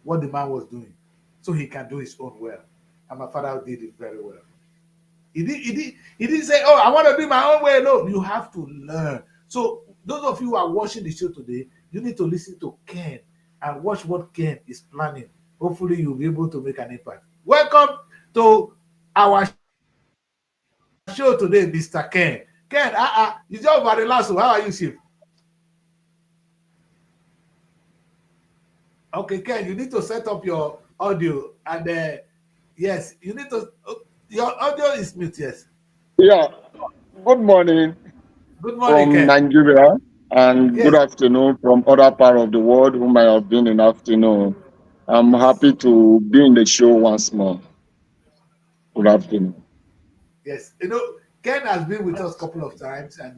what the man was doing, so he can do his own well. And my father did it very well. He didn't say, "Oh, I want to do my own way." No, you have to learn. So those of you who are watching the show today, you need to listen to Ken and watch what Ken is planning. Hopefully, you'll be able to make an impact. Welcome to our show today, Mr. Ken. Ken, you just over the last one. How are you, Chief? Okay, Ken, you need to set up your audio and yes, you need to. Your audio is mute. Yes. Yeah, good morning Good morning, from Ken. Nigeria and good Yes. afternoon from other part of the world who might have been in afternoon. I'm Yes. happy to be in the show once more. Good afternoon. Yes. You know, Ken has been with us a couple of times, and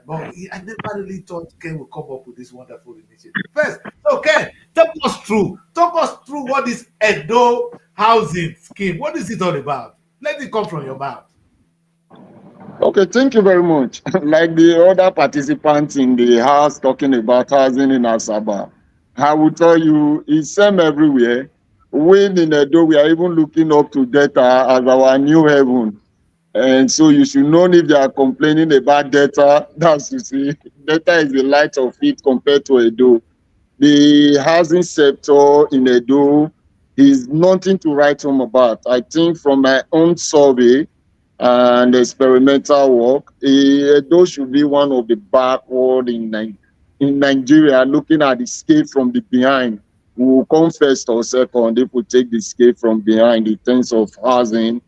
but I never really thought Ken would come up with this wonderful initiative. First, so Ken, talk us through what is Edo housing scheme. What is it all about? Let it come from your mouth. Okay, thank you very much. Like the other participants in the house talking about housing in Asaba, I will tell you it's same everywhere. We in Edo, we are even looking up to data as our new heaven. And so you should know if they are complaining about data, that's to see, data is the light of it compared to Edo. The housing sector in Edo is nothing to write home about. I think from my own survey and experimental work, Edo should be one of the backward in Nigeria, looking at the scale from the behind. We will come first or second if we take the scale from behind in terms of housing.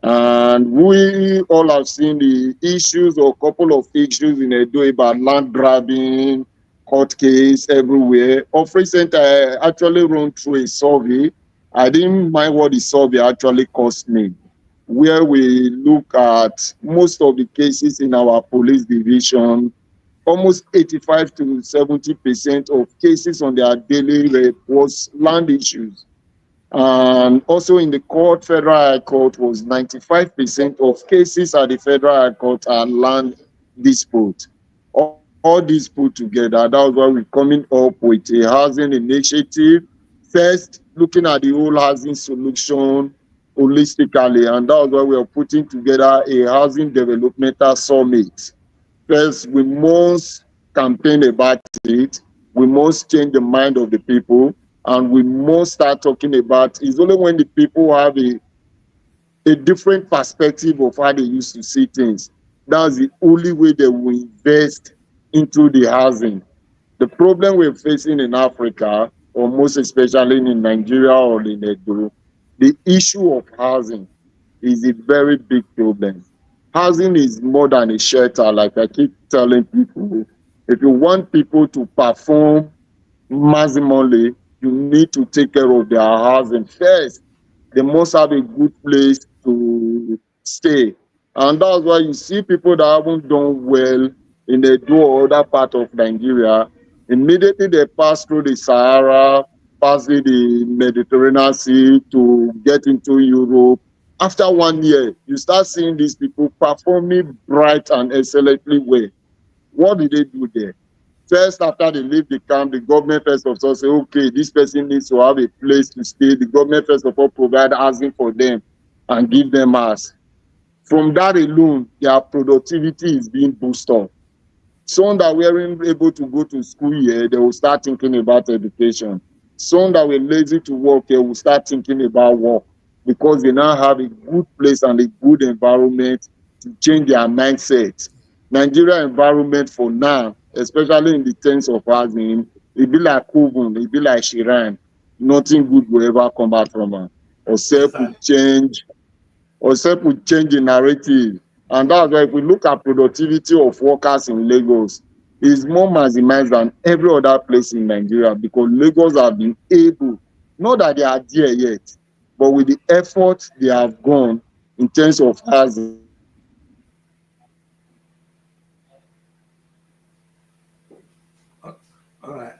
And we all have seen the issues or couple of issues in Edo about land grabbing, court case everywhere. Of recent, I actually run through a survey. I didn't mind what the survey actually cost me, where we look at most of the cases in our police division. Almost 85 to 70% of cases on their daily rate was land issues. And also in the court, Federal High Court was 95% of cases at the Federal High Court are land dispute. All these put together, that's why we're coming up with a housing initiative. First, looking at the whole housing solution holistically, and that's why we are putting together a housing developmental summit. First, we must campaign about it. We must change the mind of the people, and we must start talking about it's only when the people have a different perspective of how they used to see things. That's the only way they will invest into the housing. The problem we're facing in Africa, or most especially in Nigeria or in Edo, the issue of housing is a very big problem. Housing is more than a shelter, like I keep telling people. If you want people to perform maximally, you need to take care of their housing first. They must have a good place to stay. And that's why you see people that haven't done well in the do or other part of Nigeria, immediately they pass through the Sahara, pass through the Mediterranean Sea to get into Europe. After 1 year, you start seeing these people performing bright and excellently well. What did they do there? First, after they leave the camp, the government first of all say, okay, this person needs to have a place to stay. The government first of all provide housing for them and give them house. From that alone, their productivity is being boosted up. Some that weren't able to go to school here, they will start thinking about education. Some that were lazy to work here will start thinking about work because they now have a good place and a good environment to change their mindset. Nigeria environment for now, especially in the terms of housing, it be like Ogun, it be like Shiran. Nothing good will ever come out from her. Except we change the narrative. And that's why if we look at productivity of workers in Lagos, is more maximized than every other place in Nigeria because Lagos have been able, not that they are there yet, but with the effort they have gone in terms of housing. All right.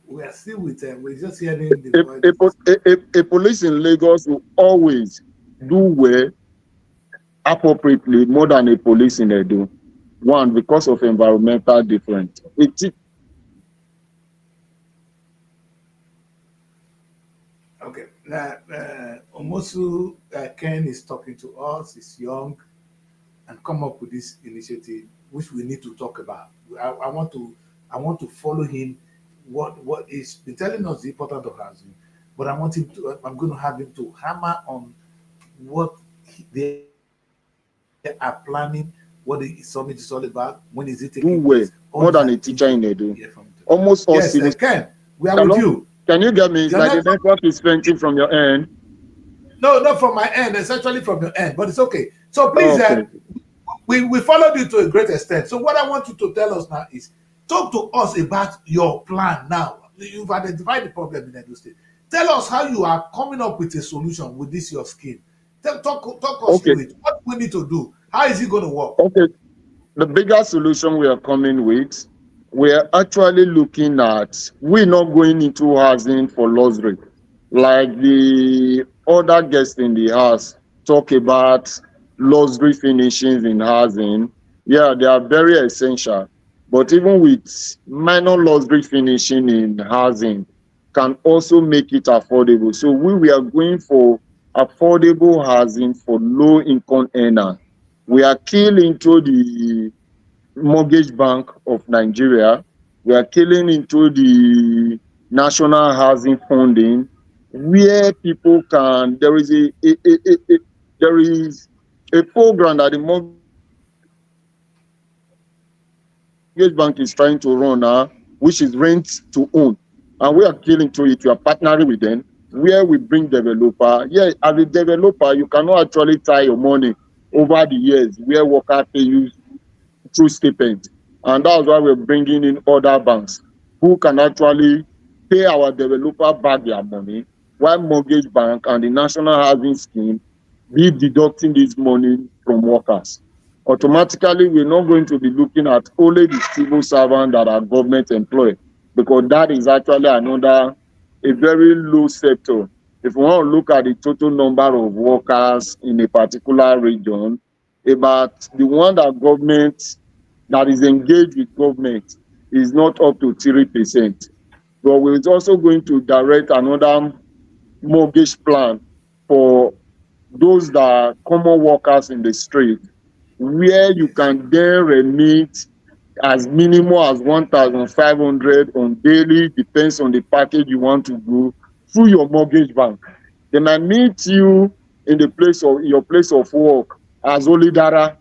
We are still with them. We're just hearing the voice. A police in Lagos will always do well appropriately more than a police in Edo. One, because of environmental difference. Okay. Now, Omosu Ken is talking to us. He's young and come up with this initiative, which we need to talk about. I want to follow him. What is been telling us the importance of housing, but I'm going to have him to hammer on what they are planning, what the summit is all about, when is it taking place. More than a teacher in Edo. Almost all yes, civil. Ken, we are with you. Can you get me? It's Your like the network, network is fainting from your end. no, not from my end. It's actually from your end, but it's okay. So please, Okay. we followed you to a great extent. So what I want you to tell us now is talk to us about your plan now. You've identified the problem in Edo State. Tell us how you are coming up with a solution with this your scheme. Talk us Okay. through it. What we need to do? How is it going to work? Okay. The bigger solution we are coming with, we are actually looking at, we're not going into housing for luxury. Like the other guests in the house talk about luxury finishings in housing. Yeah, they are very essential. But even with minor luxury finishing in housing can also make it affordable. So we are going for affordable housing for low income earners. We are keen into the Mortgage Bank of Nigeria. We are killing into the national housing funding, where people can. There is there is a program that the Mortgage Bank is trying to run now, which is rent to own, and we are killing to it. We are partnering with them, where we bring developer. Yeah, as a developer, you cannot actually tie your money over the years, where workers pay you through stipend. And that's why we're bringing in other banks who can actually pay our developer back their money, while Mortgage Bank and the National Housing Scheme be deducting this money from workers. Automatically, we're not going to be looking at only the civil servants that are government employed, because that is actually a very low sector. If we want to look at the total number of workers in a particular region, about the one that is engaged with government is not up to 3%. But we're also going to direct another mortgage plan for those that are common workers in the street, where you can then remit as minimal as 1,500 on daily, depends on the package you want to do, through your mortgage bank. They might meet you in the place of your place of work as Olidara.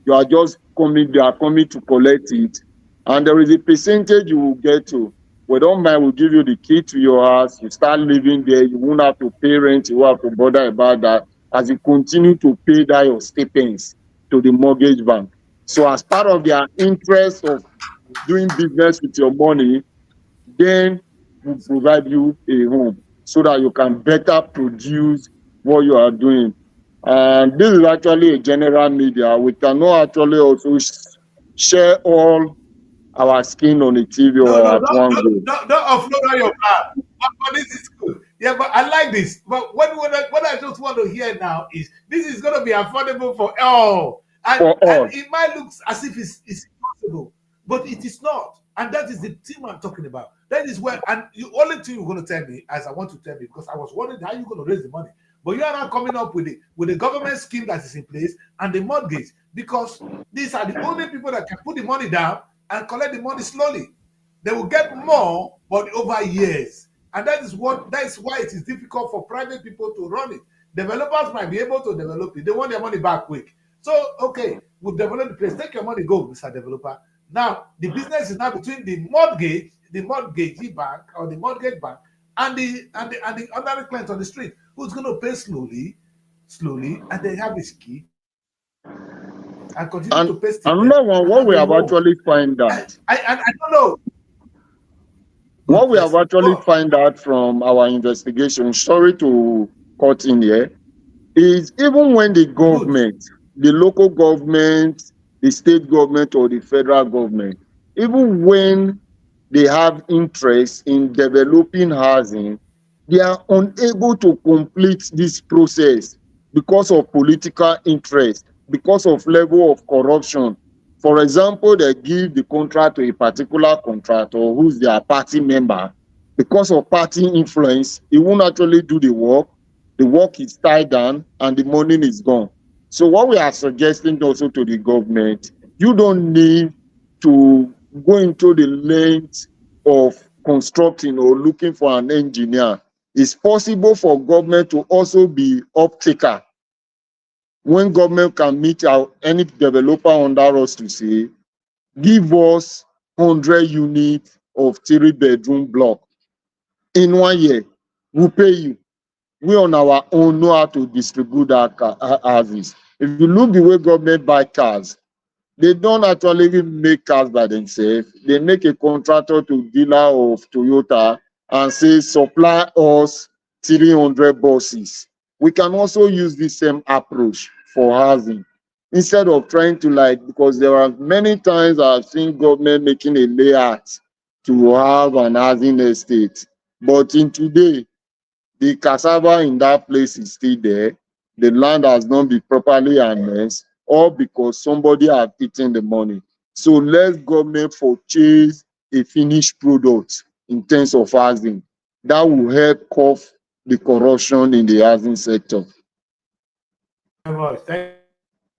You are just coming, they are coming to collect it. And there is a percentage you will get to. We don't mind, we'll give you the key to your house. You start living there, you won't have to pay rent, you won't have to bother about that, as you continue to pay that your stipends to the mortgage bank. So as part of their interest of doing business with your money, then we'll provide you a home so that you can better produce what you are doing. And this is actually a general media. We cannot actually also share all our skin on the TV No, or no, at one go. don't offload all your plan. But this is good. Yeah, but I like this. But what I just want to hear now is this is going to be affordable for all. For all. And it might look as if it's impossible, but it is not. And that is the thing I'm talking about. That is where, and the only thing you're going to tell me, as I want to tell me, because I was wondering how you're going to raise the money. But you are now coming up with the government scheme that is in place and the mortgage, because these are the only people that can put the money down and collect the money slowly. They will get more, but over years. And that is why it is difficult for private people to run it. Developers might be able to develop it. They want their money back quick. So, okay, we've developed the place. Take your money, go, Mr. Developer. Now, the business is now between the mortgagee bank or the mortgage bank and the ordinary client on the street who's going to pay slowly, and they have his key and continue to pay. Another one, what we have actually find out. I don't know. What we have actually find out from our investigation, sorry to cut in here, is even when the government, the local government, the state government, or the federal government, even when they have interest in developing housing, they are unable to complete this process because of political interest, because of level of corruption. For example, they give the contract to a particular contractor who's their party member. Because of party influence, he won't actually do the work. The work is tied down and the money is gone. So what we are suggesting also to the government, you don't need to go into the length of constructing or looking for an engineer. It's possible for government to also be up-taker. When government can meet out any developer under us to say, give us 100 units of 3-bedroom block in 1 year, we'll pay you. We on our own know how to distribute our houses. If you look the way government buy cars, they don't actually even make cars by themselves. They make a contractor to dealer of Toyota and say, supply us 300 buses. We can also use the same approach for housing. Instead of trying to because there are many times I've seen government making a layout to have an housing estate. But in today, the cassava in that place is still there. The land has not been properly annexed, all because somebody has eaten the money. So let government purchase a finished product in terms of housing. That will help curb the corruption in the housing sector. Very much. Thank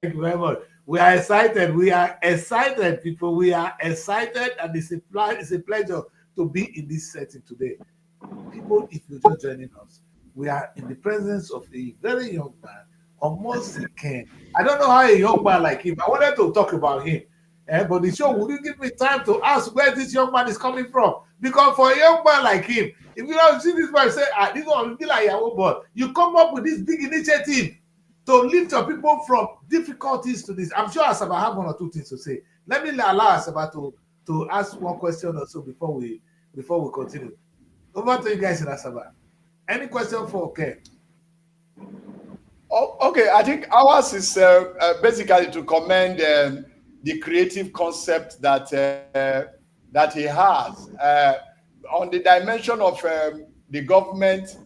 you very much. We are excited. We are excited, people. We are excited, and it's a pleasure to be in this setting today. People, if you're just joining us, we are in the presence of a very young man, almost a king. I don't know how a young man like him. I wanted to talk about him, but the show wouldn't give me time to ask where this young man is coming from. Because for a young man like him, if you don't see this man say, this one will be like your boy, you come up with this big initiative to lift your people from difficulties to this. I'm sure Asaba have one or two things to say. Let me allow Asaba to ask one question or so before we continue. Over to you guys in Asaba. Any question for Ken? Oh, okay, I think ours is basically to commend the creative concept that he has on the dimension of the government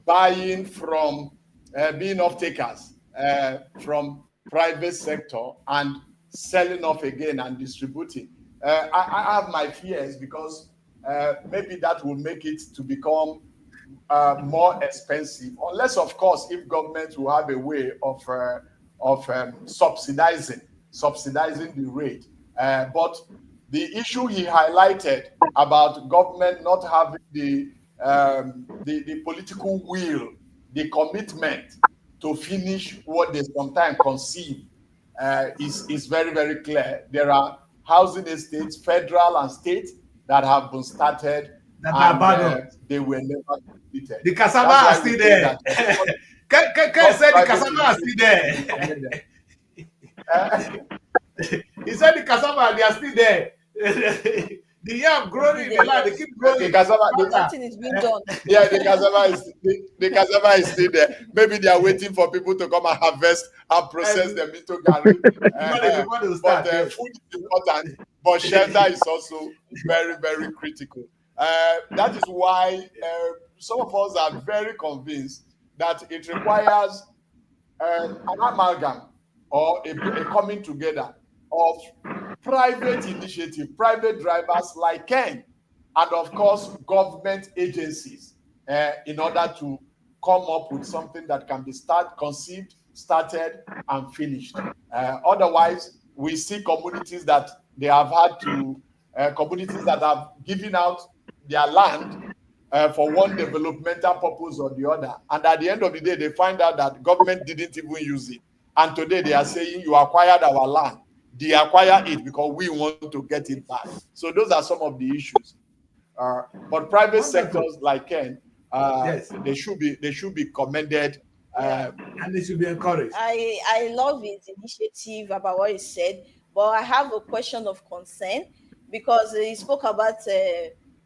buying from being off takers from private sector and selling off again and distributing. I have my fears because maybe that will make it to become more expensive, unless, of course, if government will have a way of subsidizing the rate. But the issue he highlighted about government not having the political will, the commitment to finish what they sometimes conceive is very, very clear. There are housing estates, federal and state, that have been started and they were never completed. The cassava are still there. Ken said the cassava are still there. He said the cassava, they are still there. The yam growing in the land, they keep growing. The cassava, nothing is being done. Yeah, the cassava is still there. Maybe they are waiting for people to come and harvest and process them into garri. But food is important, but shelter is also very, very critical. That is why some of us are very convinced that it requires an amalgam or a coming together of private initiative, private drivers like Ken, and of course government agencies in order to come up with something that can be conceived, started, and finished. Otherwise, we see communities that they have had to, communities that have given out their land for one developmental purpose or the other, and at the end of the day, they find out that government didn't even use it. And today they are saying, you acquired our land. They acquire it because we want to get it back. So those are some of the issues. But private sectors like Ken, yes, they should be commended and they should be encouraged. I love his initiative about what he said, but I have a question of concern because he spoke about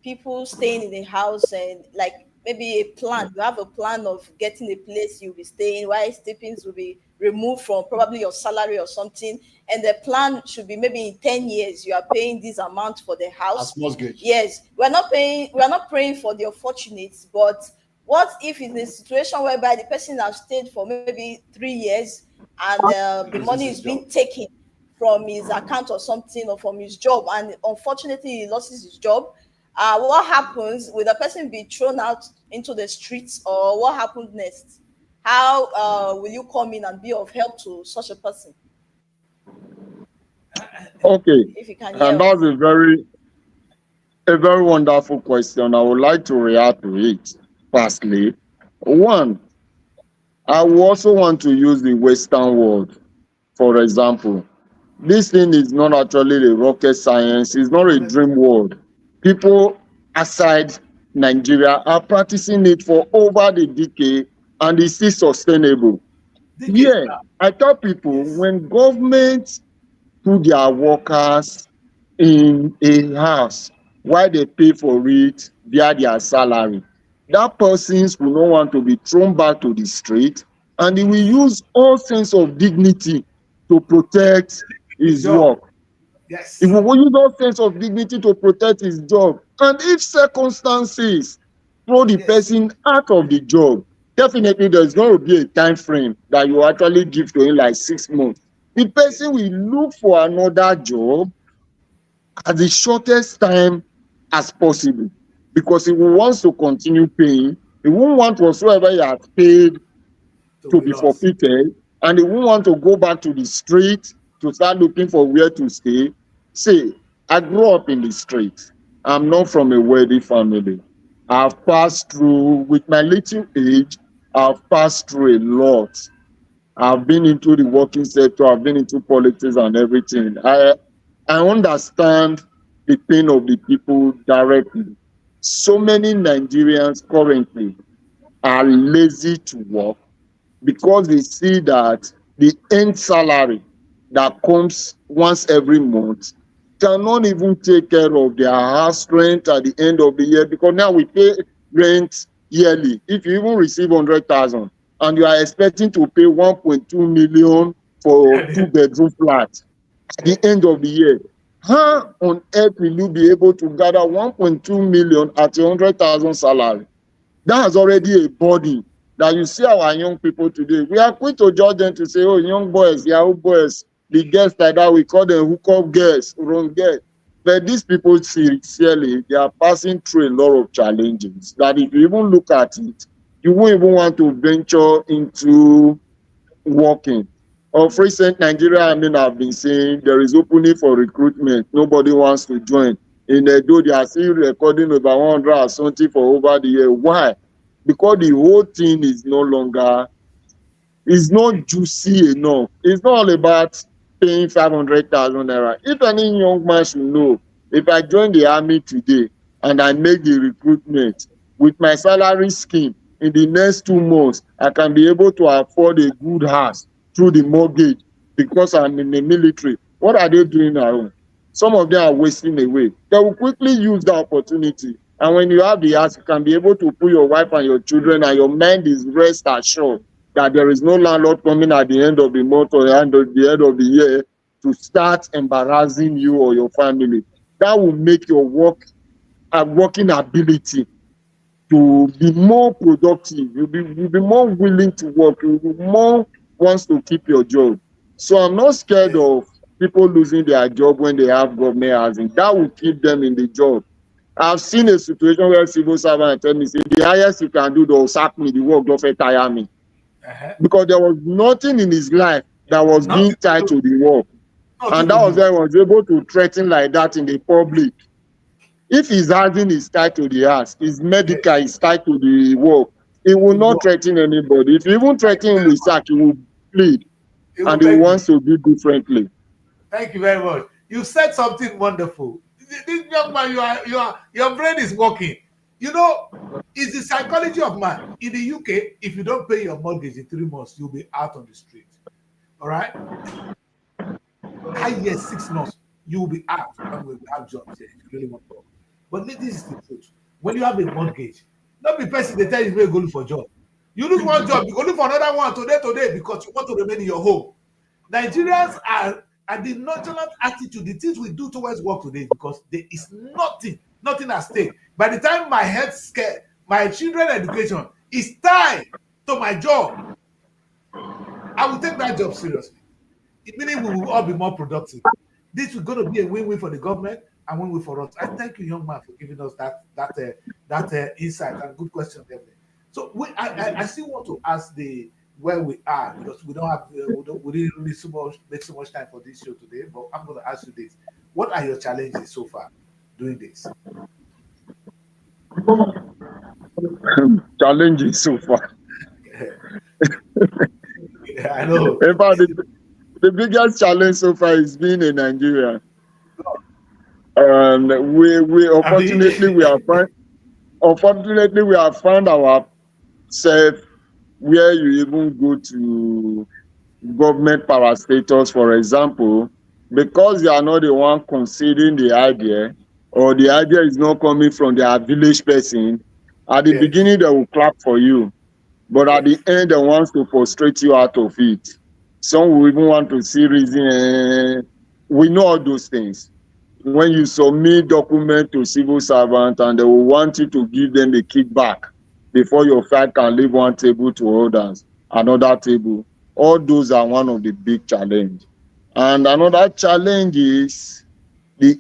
people staying in the house and like maybe a plan. You have a plan of getting a place you'll be staying, while stipends will be removed from probably your salary or something, and the plan should be maybe in 10 years you are paying this amount for the house. As mortgage. Yes, we're not praying for the unfortunate, but what if in a situation whereby the person has stayed for maybe 3 years and the money is being taken from his account or something, or from his job, and unfortunately he loses his job? What happens? Will the person be thrown out into the streets, or what happens next? How will you come in and be of help to such a person? Okay, if you can and that's a very wonderful question. I would like to react to it. Firstly, one, I also want to use the Western world, for example. This thing is not actually a rocket science. It's not a dream world. People outside Nigeria are practicing it for over the decade, and it's still sustainable. Yeah, I tell people, when government put their workers in a house while they pay for it via their salary, that persons will not want to be thrown back to the street, and he will use all sense of dignity to protect his work. Yes. He will use all sense of dignity to protect his job. And if circumstances throw the person out of the job, definitely there's going to be a time frame that you actually give to him, like 6 months. The person will look for another job at the shortest time as possible, because he wants to continue paying. He won't want whatsoever he has paid to be forfeited, and he won't want to go back to the street to start looking for where to stay. See, I grew up in the street. I'm not from a wealthy family. I've passed through, with my little age, I've passed through a lot. I've been into the working sector, I've been into politics and everything. I understand the pain of the people directly. So many Nigerians currently are lazy to work because they see that the end salary that comes once every month cannot even take care of their house rent at the end of the year, because now we pay rent yearly. If you even receive 100,000 and you are expecting to pay 1.2 million for 2-bedroom flat at the end of the year, how on earth will you be able to gather 1.2 million at a 100,000 salary? That's already a burden that you see our young people today. We are quick to judge them to say, oh, young boys, Yahoo boys, the girls like that, we call them hookup girls, wrong girls. But these people, sincerely, they are passing through a lot of challenges that if you even look at it, you won't even want to venture into working. Of recent, Nigeria, I've been saying there is opening for recruitment. Nobody wants to join. In Edo, they are still recording over 100 or something for over the year. Why? Because the whole thing is no longer, it's not juicy enough. It's not all about paying 500,000 naira. If any young man should know, if I join the army today and I make the recruitment with my salary scheme, in the next 2 months, I can be able to afford a good house through the mortgage because I'm in the military. What are they doing at home? Some of them are wasting away. They will quickly use the opportunity. And when you have the house, you can be able to put your wife and your children, and your mind is rest assured that there is no landlord coming at the end of the month or the end of the year to start embarrassing you or your family. That will make your working ability to be more productive. You'll be more willing to work. You'll be more wants to keep your job. So I'm not scared of people losing their job when they have government housing. That will keep them in the job. I've seen a situation where civil servants tell me, say, the highest you can do, they'll sack me, the work don't tire me. Because there was nothing in his life that was being tied to the work. And that was why I was able to threaten like that in the public. If his housing is tied to the house, his medical is tied to the work, he will not threaten anybody. If you even threaten him with sack, he will plead. And he wants to do differently. Thank you very much. You said something wonderful. This young man, your brain is working. You know, it's the psychology of man. In the UK, if you don't pay your mortgage in 3 months, you'll be out on the street. All right? Highest 6 months, you will be out and will have jobs here if you really want to work. But this is the truth. When you have a mortgage, not be person they tell you where you go look for a job. You lose one job, you go look for another one today because you want to remain in your home. Nigerians are the nonchalant attitude, the things we do towards work today, because there is nothing at stake. By the time my health scare, my children's education is tied to my job, I will take that job seriously. It meaning we will all be more productive. This is going to be a win-win for the government and win-win for us. I thank you, young man, for giving us that insight and good question, David. So I still want to ask where we are, because we don't have we didn't really make so much time for this show today. But I'm going to ask you this: what are your challenges so far doing this? Challenges so far. Yeah, I know. In fact, the biggest challenge so far is being a Nigerian. And we unfortunately we are unfortunately, we have found ourselves where you even go to government parastatals, for example, because you are not the one considering the idea, or the idea is not coming from their village person. At the Yes. beginning, they will clap for you, but at the end, they want to frustrate you out of it. Some will even want to see reason. We know all those things. When you submit document to civil servant and they will want you to give them a kickback before your file can leave one table to others, another table. All those are one of the big challenge. And another challenge is the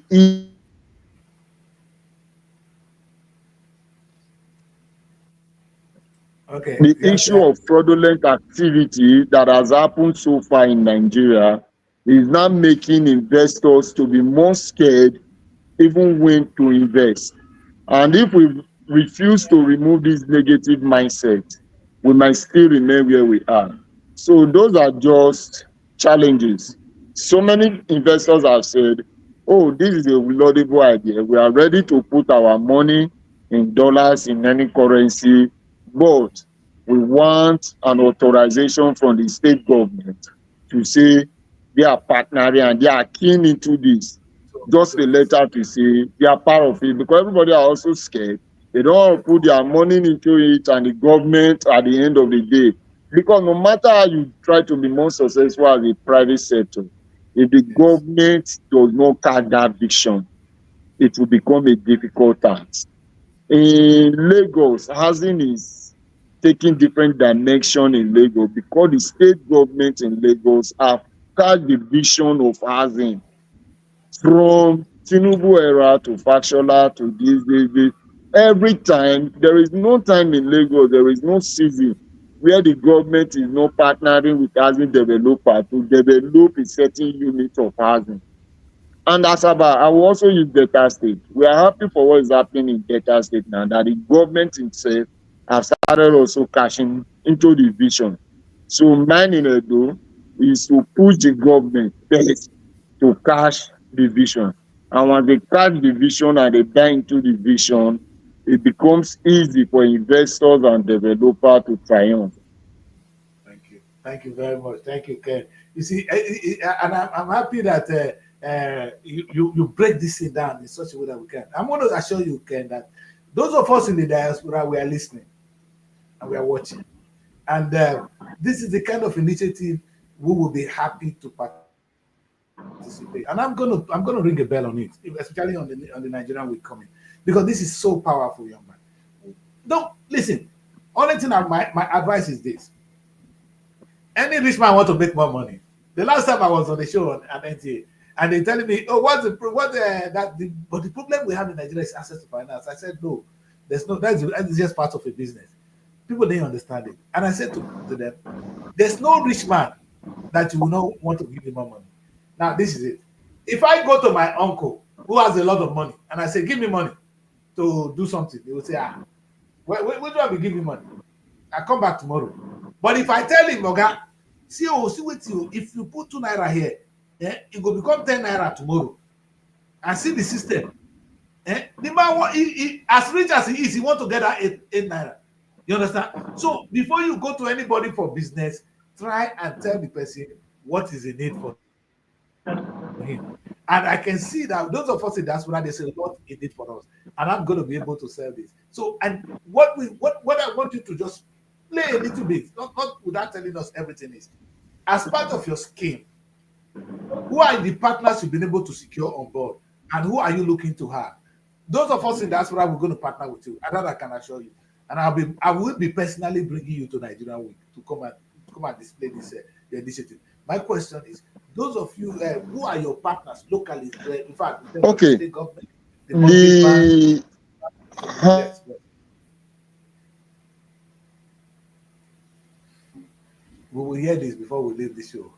Okay. the Yes, issue of fraudulent activity that has happened so far in Nigeria is now making investors to be more scared even when to invest. And if we refuse to remove this negative mindset, we might still remain where we are. So those are just challenges. So many investors have said, oh, this is a laudable idea. We are ready to put our money in dollars, in any currency, but we want an authorization from the state government to say they are partnering and they are keen into this. Just a letter to say they are part of it, because everybody are also scared. They don't want to put their money into it and the government at the end of the day. Because no matter how you try to be more successful as a private sector, if the government does not catch that vision, it will become a difficult task. In Lagos, housing is taking different dimension in Lagos because the state government in Lagos have catch the vision of housing from Tinubu era to Fashola to this. Every time, there is no time in Lagos, there is no season where the government is not partnering with housing developer to develop a certain unit of housing. And Asaba, I will also use Delta State. We are happy for what is happening in Delta State now, that the government itself has started also cashing into the vision. So mine in Edo is to push the government first to cash the vision. And when they cash the vision and they buy into the vision, it becomes easy for investors and developers to triumph. Thank you. Thank you very much. Thank you, Ken. You see, and I'm happy that you break this thing down in such a way that we can. I'm going to assure you, Ken, that those of us in the diaspora, we are listening and we are watching. And this is the kind of initiative we will be happy to participate. And I'm gonna ring a bell on it, especially on the Nigerian week coming, because this is so powerful, young man. Don't listen. Only thing my advice is this: any rich man want to make more money. The last time I was on the show on NTA, and they telling me, "Oh, but the problem we have in Nigeria is access to finance." I said, "No, there's no. That's just part of a business." People didn't understand it, and I said to them, "There's no rich man that you will not want to give him more money." Now, this is it. If I go to my uncle who has a lot of money and I say, "Give me money to do something," they will say, where do I be giving money? I come back tomorrow. But if I tell him, "Oga, see with you, if you put 2 naira here, it will become 10 naira tomorrow," and see the system. The man, as rich as he is, he want to get that 8 naira. You understand? So before you go to anybody for business, try and tell the person what is in it for him. And I can see that those of us in diaspora, there's a lot in it for us, and I'm going to be able to sell this. So, and what I want you to just play a little bit, not without telling us everything, is as part of your scheme, who are the partners you've been able to secure on board, and who are you looking to have? Those of us in diaspora, we're going to partner with you, and that I can assure you. And I will be personally bringing you to Nigeria Week to come and display this the initiative. My question is, those of you who are your partners locally, in fact, okay, the state government, the yes. We will hear this before we leave the show.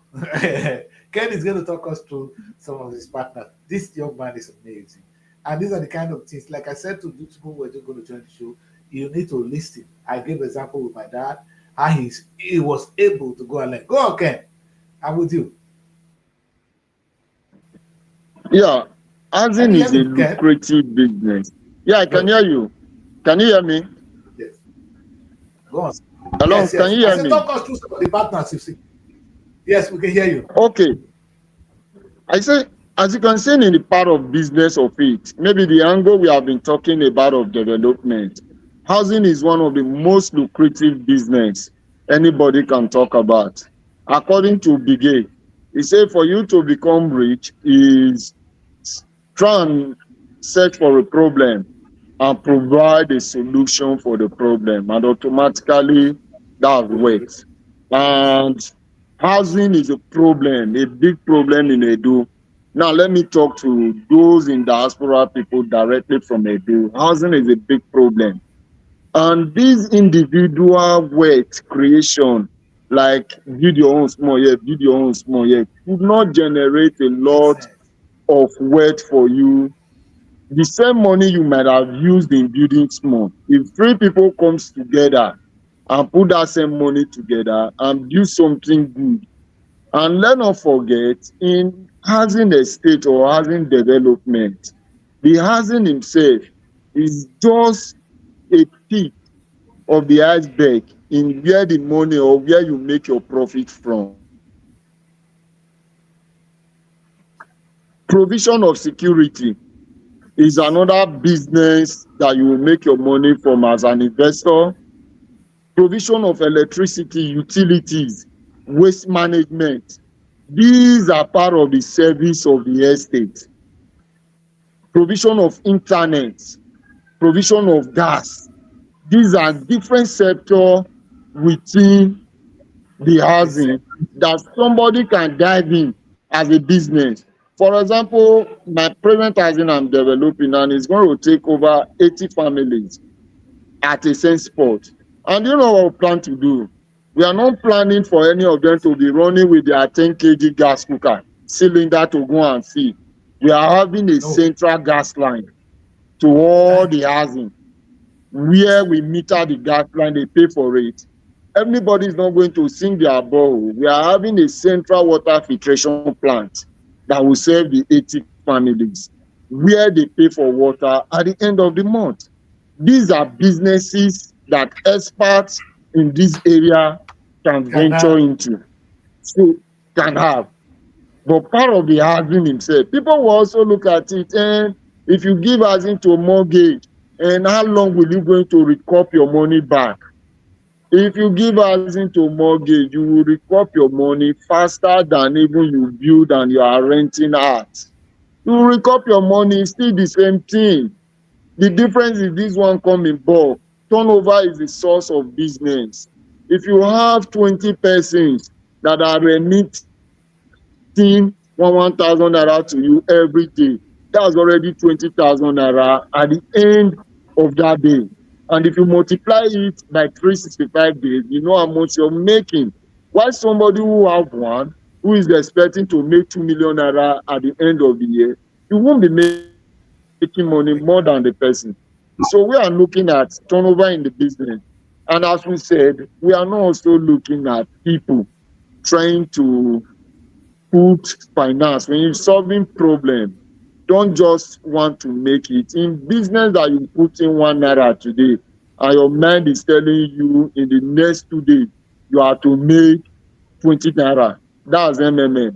Ken is going to talk us through some of his partners. This young man is amazing. And these are the kind of things, like I said to those people who were just going to join the show, you need to listen. I gave an example with my dad, how he was able to go and learn. Go on, Ken. I'm with you. Yeah, housing is a lucrative business. Yeah, I can hear you. Can you hear me? Yes. Go on. Hello, Yes, can yes. you I hear said, me? talk us through some of the partners you see. Yes, we can hear you. Okay. I say, as you can see in the part of business of it, maybe the angle we have been talking about of development, housing is one of the most lucrative business anybody can talk about. According to Bigay, he said for you to become rich is try and search for a problem and provide a solution for the problem, and automatically that works. And housing is a problem, a big problem in Edo. Now let me talk to those in diaspora people directly from Edo. Housing is a big problem. And this individual wealth creation, like build your own small here, build your own small here, could not generate a Makes lot sense. of wealth for you. The same money you might have used in building small, if three people comes together and put that same money together and do something good. And let not forget, in housing estate or housing development, the housing himself is just a peak of the iceberg in where the money or where you make your profit from. Provision of security is another business that you will make your money from as an investor. Provision of electricity, utilities, waste management. These are part of the service of the estate. Provision of internet, provision of gas. These are different sectors within the housing that somebody can dive in as a business. For example, my present housing I'm developing and it's going to take over 80 families at a same spot. And you know what we plan to do? We are not planning for any of them to be running with their 10 kg gas cooker cylinder to go and feed. We are having a central gas line to all the housing where we meter the gas line, they pay for it. Everybody is not going to sink their borehole. We are having a central water filtration plant that will serve the 80 families where they pay for water at the end of the month. These are businesses that experts in this area can venture into, so can have. But part of the housing himself, people will also look at it, and if you give housing to a mortgage, and how long will you going to recoup your money back? If you give housing to mortgage, you will recoup your money faster than even you build and you are renting out. You will recoup your money, still the same thing. The difference is this one come in bulk. Turnover is the source of business. If you have 20 persons that are remitting 1,000 naira to you every day, that's already 20,000 naira at the end of that day. And if you multiply it by 365 days, you know how much you're making. While somebody who have one, who is expecting to make 2 million naira at the end of the year, you won't be making money more than the person. So we are looking at turnover in the business. And as we said, we are not also looking at people trying to put finance. When you're solving problem, don't just want to make it. In business that you put in 1 naira today, and your mind is telling you in the next 2 days, you have to make 20 naira. That's MMM.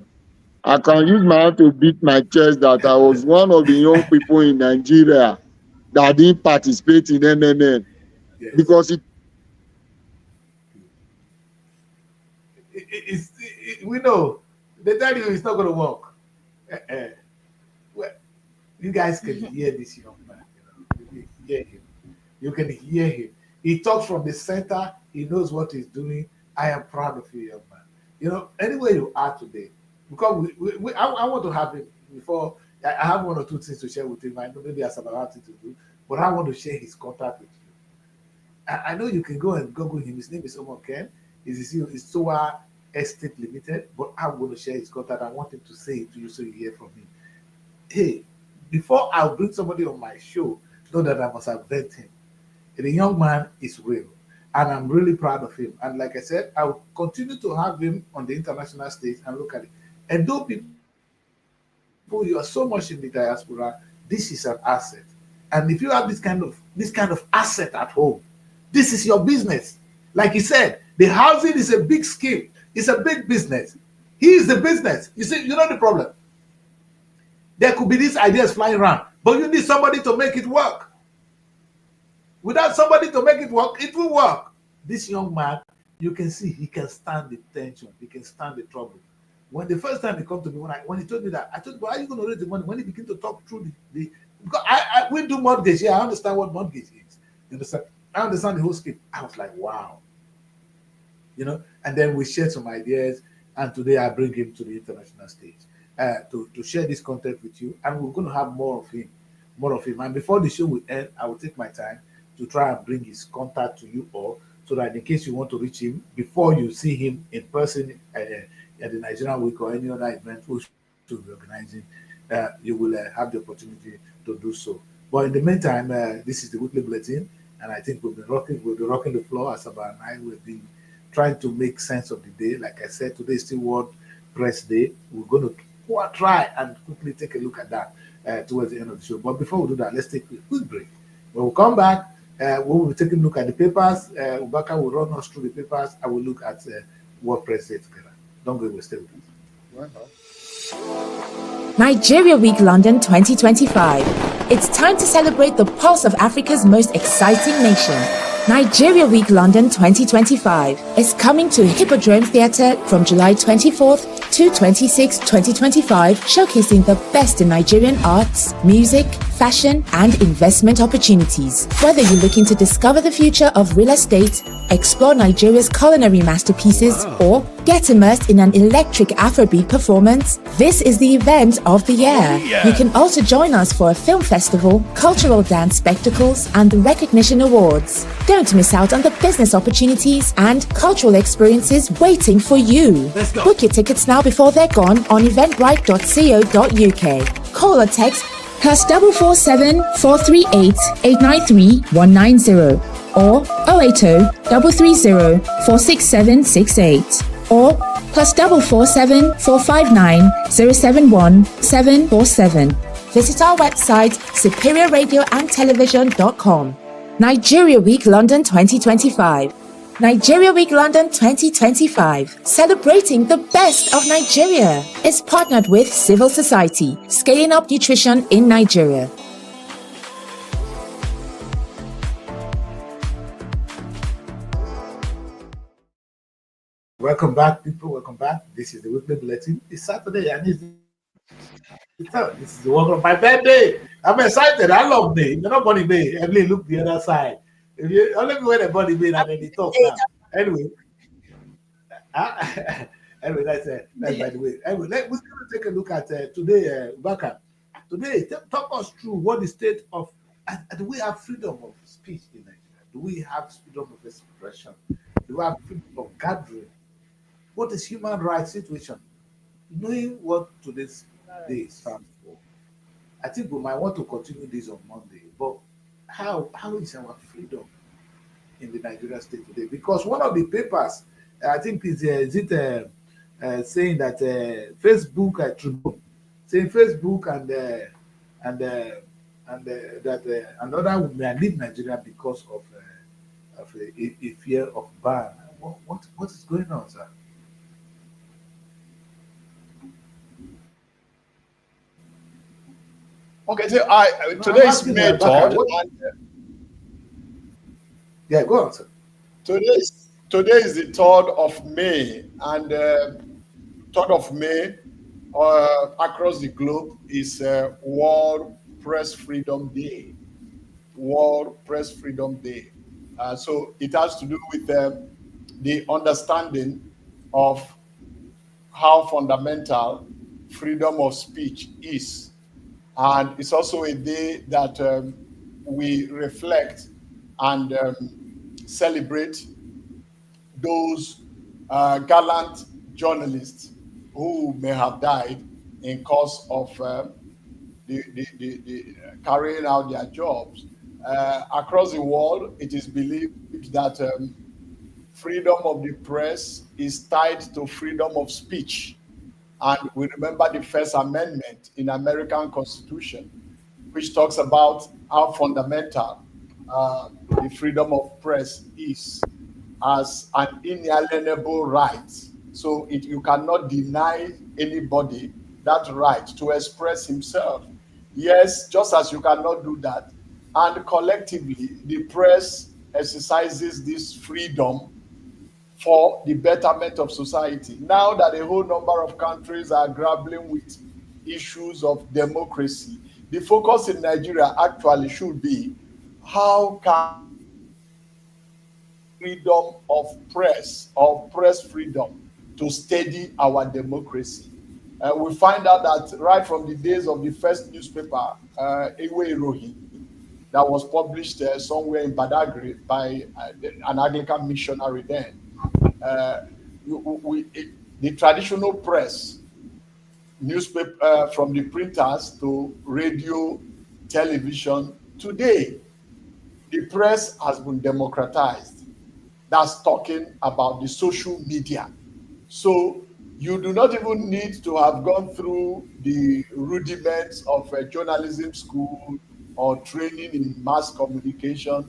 I can use my hand to beat my chest that I was one of the young people in Nigeria that didn't participate in MMM because we know. They tell you it's not going to work. Well, you guys can hear this young man. You can hear him. You can hear him. He talks from the center. He knows what he's doing. I am proud of you, young man. You know, anywhere you are today, because I want to have him before. I have 1 or 2 things to share with him. I know maybe has about it to do, but I want to share his contact with you. I know you can go and Google him. His name is Omar Ken. He's Soa Estate Limited, but I'm going to share his contact. I want him to say it to you so you hear from him. Hey, before I'll bring somebody on my show, know that I must have vet him. The young man is real, and I'm really proud of him. And like I said, I will continue to have him on the international stage and look at it. And though people, you are so much in the diaspora, this is an asset. And if you have this kind of asset at home, this is your business. Like he said, the housing is a big scheme. It's a big business. He is the business. You see, you know the problem. There could be these ideas flying around, but you need somebody to make it work. Without somebody to make it work, it will work. This young man, you can see he can stand the tension. He can stand the trouble. When the first time he come to me, when he told me that, I told him, "Why are you going to raise the money?" When he began to talk through because we do mortgage. Yeah, I understand what mortgage is. You understand? I understand the whole scheme. I was like, wow. And then we shared some ideas, and today I bring him to the international stage to share this content with you, and we're going to have more of him. And before the show will end, I will take my time to try and bring his contact to you all, so that in case you want to reach him before you see him in person at the Nigerian Week or any other event we should be organizing, you will have the opportunity to do so. But in the meantime, this is the weekly bulletin, and I think we'll be rocking the floor. As about 9, we've been trying to make sense of the day. Like I said, today is still World Press Day. We're going to try and quickly take a look at that towards the end of the show. But before we do that, let's take a quick break. When we come back, we'll be taking a look at the papers. Ubaka will run us through the papers. I will look at World Press Day together. Don't go away, stay with us. Nigeria Week London 2025. It's time to celebrate the pulse of Africa's most exciting nation. Nigeria Week London 2025 is coming to Hippodrome Theatre from July 24th to 26, 2025, showcasing the best in Nigerian arts, music, fashion, and investment opportunities. Whether you're looking to discover the future of real estate, explore Nigeria's culinary masterpieces, or get immersed in an electric Afrobeat performance, this is the event of the year. You can also join us for a film festival, cultural dance spectacles, and the recognition awards. Don't miss out on the business opportunities and cultural experiences waiting for you. Book your tickets now before they're gone on eventbrite.co.uk. Call or text +447 438 893 190 or 080 330 46768 or +447 459 071 747. Visit our website superiorradioandtelevision.com. Nigeria Week London 2025. Nigeria Week London 2025, celebrating the best of Nigeria, is partnered with Civil Society, scaling up nutrition in Nigeria. Welcome back, people. Welcome back. This is the weekly bulletin. It's Saturday, and this is the work of my birthday. I'm excited. I love May. You're not born in May. Emily, look the other side. Only me when the body May and then they talk now. Anyway, anyway, that's by the way. Anyway, we're going to take a look at today, Ubaka. Today, talk us through what the state of, do we have freedom of speech in Nigeria? Do we have freedom of expression? Do we have freedom of gathering? What is human rights situation? Knowing what today's day stands for, I think we might want to continue this on Monday. But how is our freedom in the Nigeria state today? Because one of the papers, I think is saying that Facebook Tribune, saying Facebook and that another may leave Nigeria because of a fear of ban. What is going on, sir? Okay, so today is May 3rd. Yeah, go on, sir. Today is the 3rd of May, and 3rd of May across the globe is World Press Freedom Day. World Press Freedom Day. So it has to do with the understanding of how fundamental freedom of speech is. And it's also a day that we reflect and celebrate those gallant journalists who may have died in course of the carrying out their jobs. Across the world, it is believed that freedom of the press is tied to freedom of speech. And we remember the First Amendment in American Constitution which talks about how fundamental the freedom of press is as an inalienable right. So you cannot deny anybody that right to express himself. Yes, just as you cannot do that. And collectively, the press exercises this freedom for the betterment of society. Now that a whole number of countries are grappling with issues of democracy, the focus in Nigeria actually should be how can freedom of press or press freedom to steady our democracy. We find out that right from the days of the first newspaper, Ewe Irohin, that was published somewhere in Badagry by an Anglican missionary then, the traditional press, newspaper from the printers to radio, television, today the press has been democratized. That's talking about the social media. So you do not even need to have gone through the rudiments of a journalism school or training in mass communication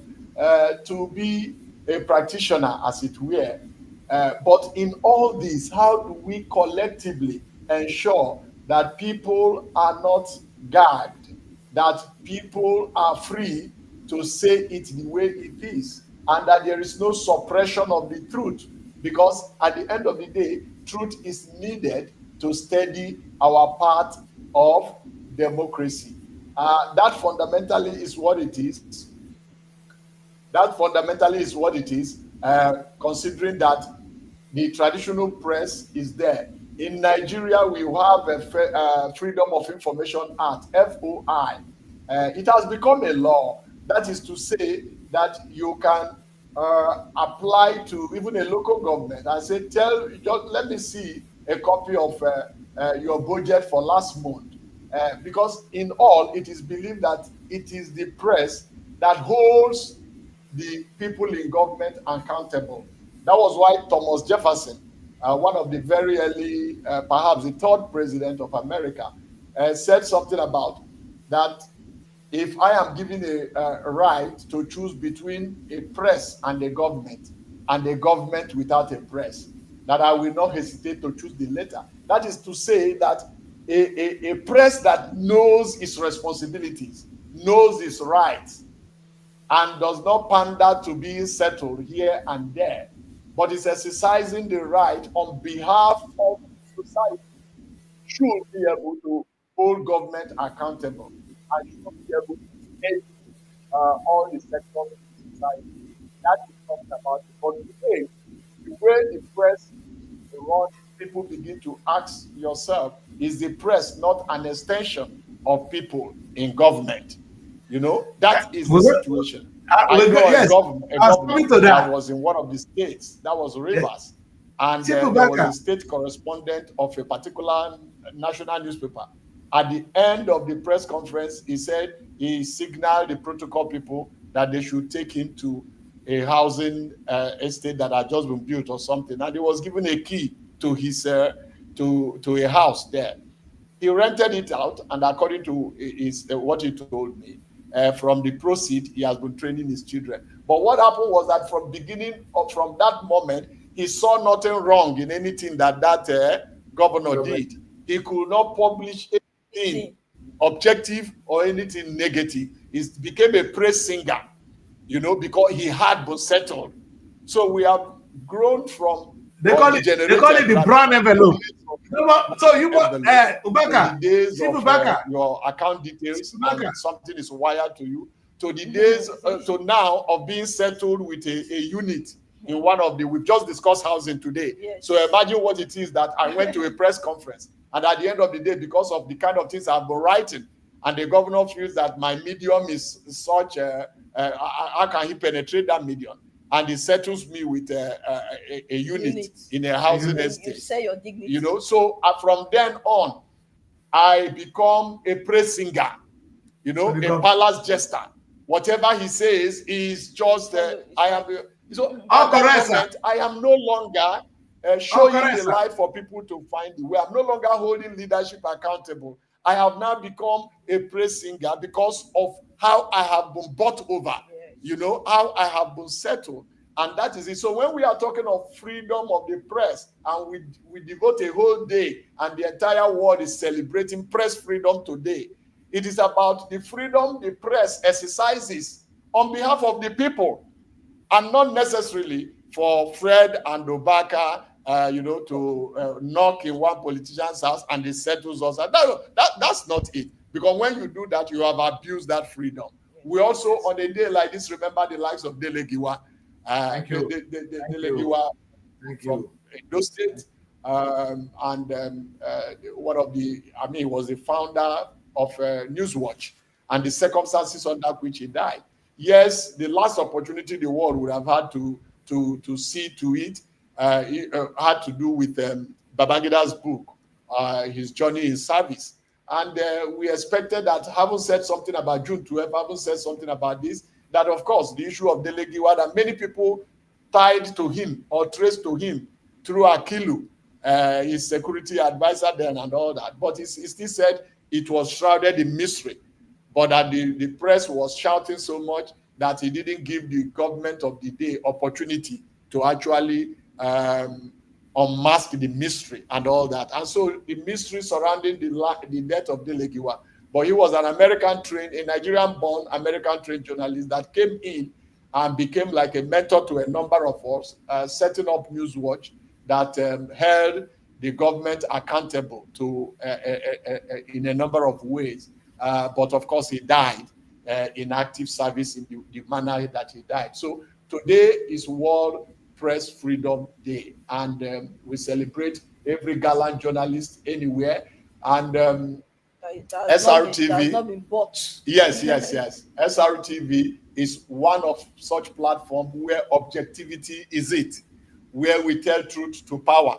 to be a practitioner, as it were. But in all this, how do we collectively ensure that people are not gagged, that people are free to say it the way it is, and that there is no suppression of the truth? Because at the end of the day, truth is needed to steady our path of democracy. That fundamentally is what it is. That fundamentally is what it is, considering that the traditional press is there. In Nigeria, we have a Freedom of Information Act, FOI. It has become a law. That is to say that you can apply to even a local government and say, just let me see a copy of your budget for last month. Because in all, it is believed that it is the press that holds the people in government accountable. That was why Thomas Jefferson, one of the very early, perhaps the third president of America, said something about that. If I am given a right to choose between a press and a government without a press, that I will not hesitate to choose the latter. That is to say that a press that knows its responsibilities, knows its rights, and does not pander to being settled here and there, but is exercising the right on behalf of society, should be able to hold government accountable and should be able to take all the sectors of society. That is talking about it. But today, the way the press runs, people begin to ask yourself, is the press not an extension of people in government? You know, that is the situation. I know a governor that was in one of the states, that was Rivers, and there was a state correspondent of a particular national newspaper. At the end of the press conference, he said he signaled the protocol people that they should take him to a housing estate that had just been built or something, and he was given a key to his to a house there. He rented it out, and according to what he told me, from the proceed, he has been training his children. But what happened was that from that moment, he saw nothing wrong in anything that governor did. He could not publish anything objective or anything negative. He became a praise singer, you know, because he had been settled. So we have grown from they call it the brown envelope. So you want Ubaka, the days of your account details and something is wired to you, to the days to now of being settled with a unit in one of the, we've just discussed housing today. Yes. So imagine what it is that I went to a press conference, and at the end of the day, because of the kind of things I've been writing, and the governor feels that my medium is such how can he penetrate that medium? And he settles me with a unit in a housing estate. You say your dignity. You know, so from then on, I become a praise singer, you know, a palace jester. Whatever he says is just, I am. So at that moment, I am no longer showing the light for people to find the way. I'm no longer holding leadership accountable. I have now become a praise singer because of how I have been bought over, you know, how I have been settled. And that is it. So when we are talking of freedom of the press, and we devote a whole day and the entire world is celebrating press freedom today, it is about the freedom the press exercises on behalf of the people, and not necessarily for Fred and Obaka, to knock in one politician's house and it settles us. That's not it. Because when you do that, you have abused that freedom. We also, on a day like this, remember the likes of Delegiwa. Thank you. Delegiwa from Edo State, and one of the, he was the founder of Newswatch, and the circumstances under which he died. Yes, the last opportunity the world would have had to see to it had to do with Babangida's book, his journey in service. And we expected that, having said something about June 12, having said something about this, that of course the issue of Delegiwa, that many people tied to him or traced to him through Akilu, his security advisor then and all that. But he still said it was shrouded in mystery. But that the press was shouting so much that he didn't give the government of the day opportunity to actually unmask the mystery and all that. And so the mystery surrounding the death of Delegiwa. But he was an a Nigerian-born American-trained journalist that came in and became like a mentor to a number of us, setting up Newswatch that held the government accountable to in a number of ways. But of course, he died in active service in the manner that he died. So today is World Press Freedom Day, and we celebrate every gallant journalist anywhere. And SRTV has not been bought. Yes. SRTV is one of such platforms where objectivity is it, where we tell truth to power,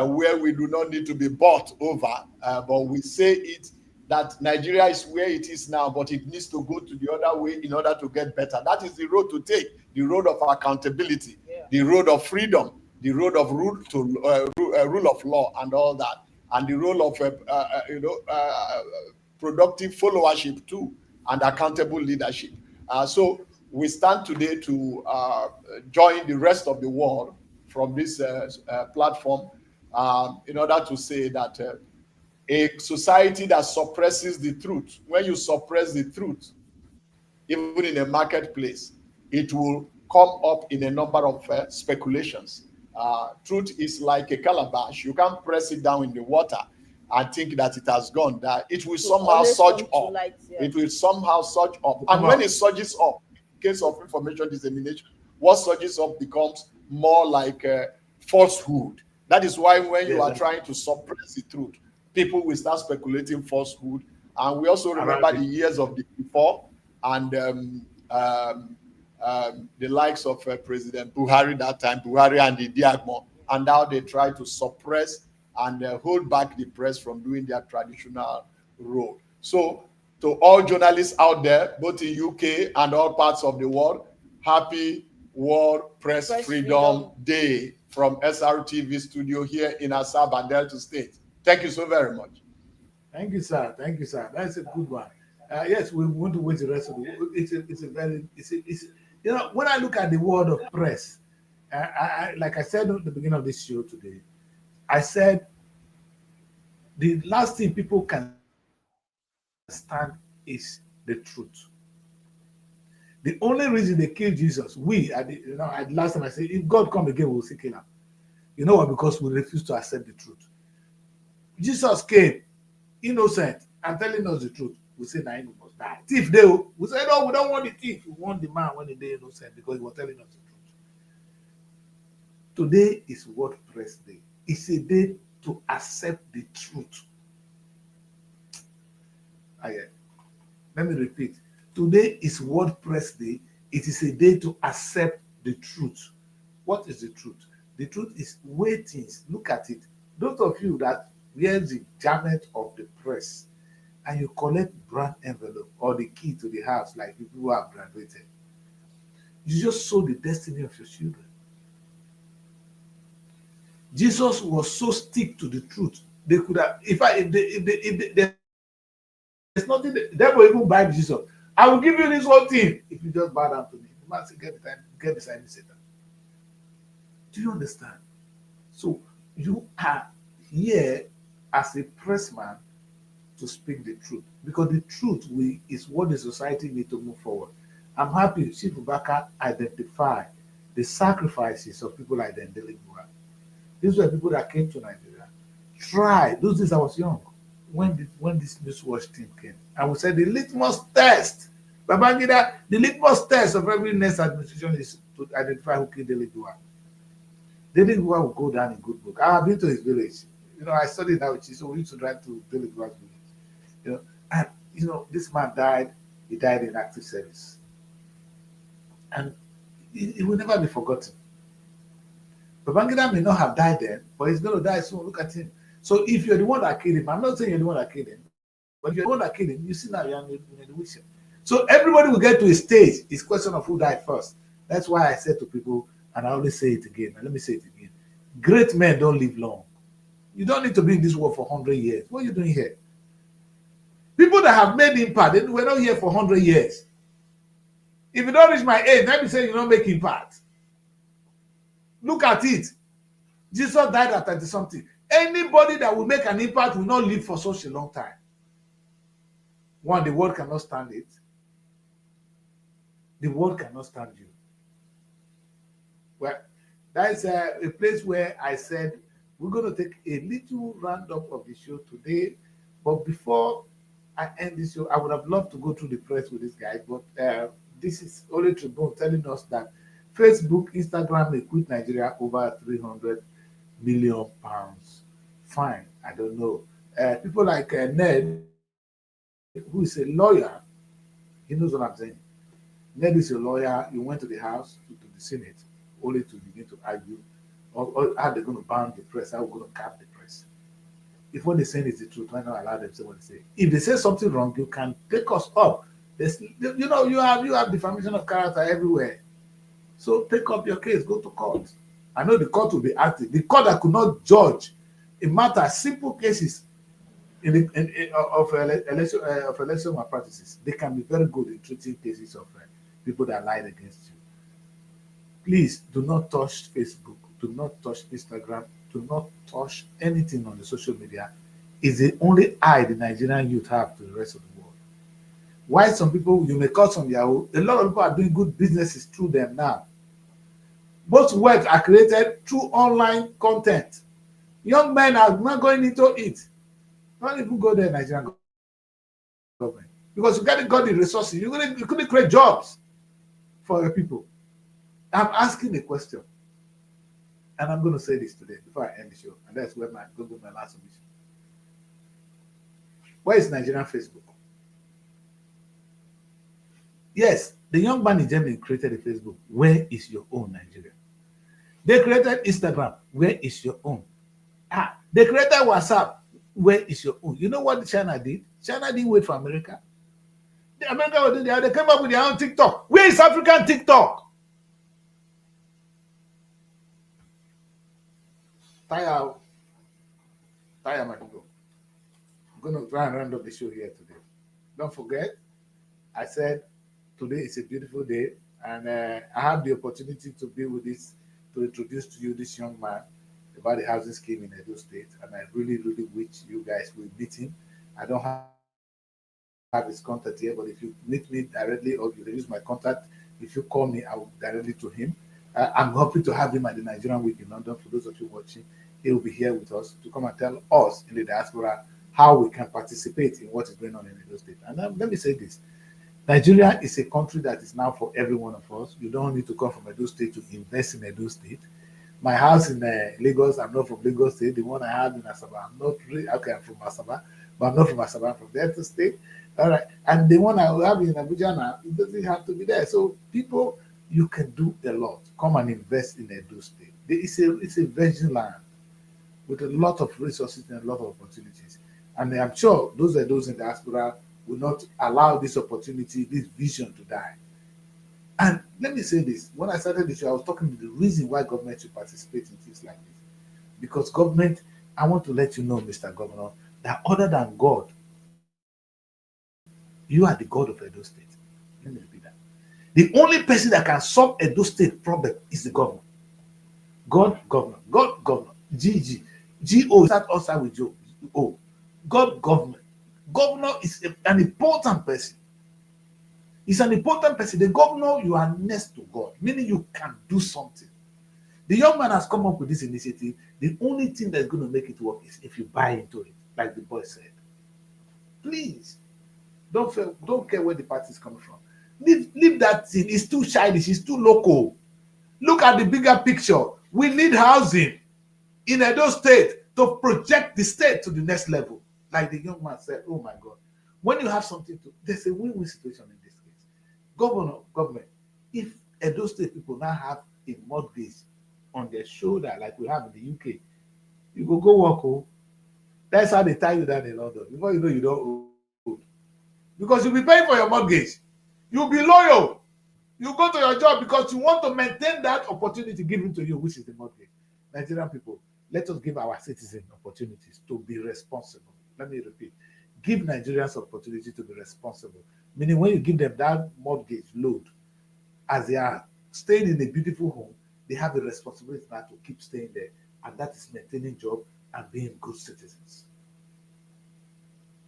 where we do not need to be bought over, but we say it that Nigeria is where it is now, but it needs to go to the other way in order to get better. That is the road to take, the road of accountability, the road of freedom, the road of rule of law and all that, and the role of productive followership too, and accountable leadership. So we stand today to join the rest of the world from this platform in order to say that a society that suppresses the truth, when you suppress the truth, even in a marketplace, it will come up in a number of speculations. Truth is like a calabash. You can't press it down in the water and think that it has gone. That it will somehow surge up. It will somehow surge up. And when it surges up, in case of information dissemination, what surges up becomes more like falsehood. That is why when you are trying to suppress the truth, people will start speculating falsehood. And we also remember the years of the before and the likes of President Buhari that time, Buhari and the Diagmo, and now they try to suppress and hold back the press from doing their traditional role. So to all journalists out there, both in UK and all parts of the world, happy World Press Freedom Day from SRTV studio here in Asaba and Delta State. Thank you so very much. Thank you, sir. Thank you, sir. That's a good one. Yes, we want to wait the rest of the world. When I look at the world of press, like I said at the beginning of this show today, I said the last thing people can stand is the truth. The only reason they killed Jesus, last time I said, if God come again, we'll see kill him. You know what? Because we refuse to accept the truth. Jesus came innocent and telling us the truth. We say, nah, he must die. Thief, we say, no, we don't want the thief. We want the man when he is innocent because he was telling us the truth. Today is World Press Day. It's a day to accept the truth. Let me repeat. Today is World Press Day. It is a day to accept the truth. What is the truth? The truth is waitings. Look at it. Those of you that wear the garment of the press and you collect brand envelope or the key to the house like people who have graduated, you just sow the destiny of your children. Jesus was so stick to the truth. They could have, if they There's nothing. The devil even bribe Jesus. I will give you this whole thing if you just bow down to me. The man said, get beside me, Satan. Do you understand? So you are here as a pressman to speak the truth, because the truth is what the society need to move forward. I'm happy Chief Ubaka identified the sacrifices of people like Dendele Gura. These were people that came to Nigeria. Try. Those days I was young when this newswatch team came. I would say the litmus test, Babangida, the litmus test of every next administration is to identify who killed Dele Gura. Dele Gura will go down in good book. I have been to his village. I studied that with you, so we used to drive to Dele Gura's village. And this man died. He died in active service, and it will never be forgotten. Babangida may not have died then, but he's going to die soon. Look at him. So if you're the one that killed him, I'm not saying you're the one that killed him, but if you're the one that killed him, you see now you're in the wisdom. So everybody will get to a stage. It's a question of who died first. That's why I said to people, and I always say it again, and let me say it again: great men don't live long. You don't need to be in this world for 100 years. What are you doing here? People that have made impact, they were not here for 100 years. If you don't reach my age, let me say you don't make impact. Look at it. Jesus died at 30 something. Anybody that will make an impact will not live for such a long time. One, the world cannot stand it. The world cannot stand you. Well, that is a place where I said we're going to take a little roundup of the show today. But before I end this show, I would have loved to go through the press with this guy, but this is only Tribune telling us that Facebook, Instagram, they quit Nigeria over 300 million pounds. Fine, I don't know. People like Ned, who is a lawyer, he knows what I'm saying. Ned is a lawyer. He went to the House, to the Senate, only to begin to argue or how they're going to ban the press, how we're going to cap the press. If what they're saying is the truth, why not allow them to say what they say? If they say something wrong, you can take us up. You have defamation of character everywhere. So take up your case, go to court. I know the court will be active. The court that could not judge a matter, simple cases of election malpractices, they can be very good in treating cases of people that lied against you. Please do not touch Facebook, do not touch Instagram, do not touch anything on the social media. It's the only eye the Nigerian youth have to the rest of the world. Why some people, you may call some Yahoo, a lot of people are doing good businesses through them now. Most wealth are created through online content. Young men are not going into it. Don't even go there, Nigerian government. Because you got the resources. You couldn't create jobs for your people. I'm asking a question. And I'm going to say this today before I end the show. And that's where my last submission. Where is Nigerian Facebook? Yes, the young man in Germany created a Facebook. Where is your own Nigeria? They created Instagram. Where is your own? They created WhatsApp. Where is your own? You know what China did? China didn't wait for America. The America, they came up with their own TikTok. Where is African TikTok? Tire my people. I'm going to try and round up the show here today. Don't forget, I said today is a beautiful day, and I have the opportunity to be with this, to introduce to you this young man about the housing scheme in Edo State, and I really, really wish you guys will meet him. I don't have his contact here, but if you meet me directly or you use my contact, if you call me, I will directly to him. I'm happy to have him at the Nigerian Week in London. For those of you watching, he will be here with us to come and tell us in the diaspora how we can participate in what is going on in Edo State. And let me say this. Nigeria is a country that is now for every one of us. You don't need to come from Edo State to invest in Edo State. My house in Lagos, I'm not from Lagos State. The one I have in Asaba, I'm not really, okay, I'm from Asaba, but I'm not from Asaba, I'm from Delta State. All right. And the one I have in Abuja now, it doesn't have to be there. So people, you can do a lot. Come and invest in Edo State. It's a virgin land with a lot of resources and a lot of opportunities. And I'm sure those in diaspora will not allow this opportunity, this vision to die. And let me say this. When I started the show, I was talking about the reason why government should participate in things like this. Because government, I want to let you know, Mr. Governor, that other than God, You are the God of Edo State. Let me repeat that. The only person that can solve Edo State problem is the governor. God, governor. God, governor. GG. G-O. Start outside with Joe. O. God, government. Governor is an important person. He's an important person. The governor, you are next to God, meaning you can do something. The young man has come up with this initiative. The only thing that's going to make it work is if you buy into it, like the boy said. Please, don't care where the party is coming from. Leave that thing. It's too childish. It's too local. Look at the bigger picture. We need housing in Edo State to project the state to the next level. Like the young man said, oh my God. When you have something to, there's a win-win situation in this case. Government, if Edo State people now have a mortgage on their shoulder like we have in the UK, you go work home. That's how they tie you down in London. Before you know you don't owe. Because you'll be paying for your mortgage. You'll be loyal. You go to your job because you want to maintain that opportunity given to you, which is the mortgage. Nigerian people, let us give our citizens opportunities to be responsible. Let me repeat. Give Nigerians opportunity to be responsible. Meaning when you give them that mortgage load, as they are staying in a beautiful home, they have the responsibility now to keep staying there. And that is maintaining job and being good citizens.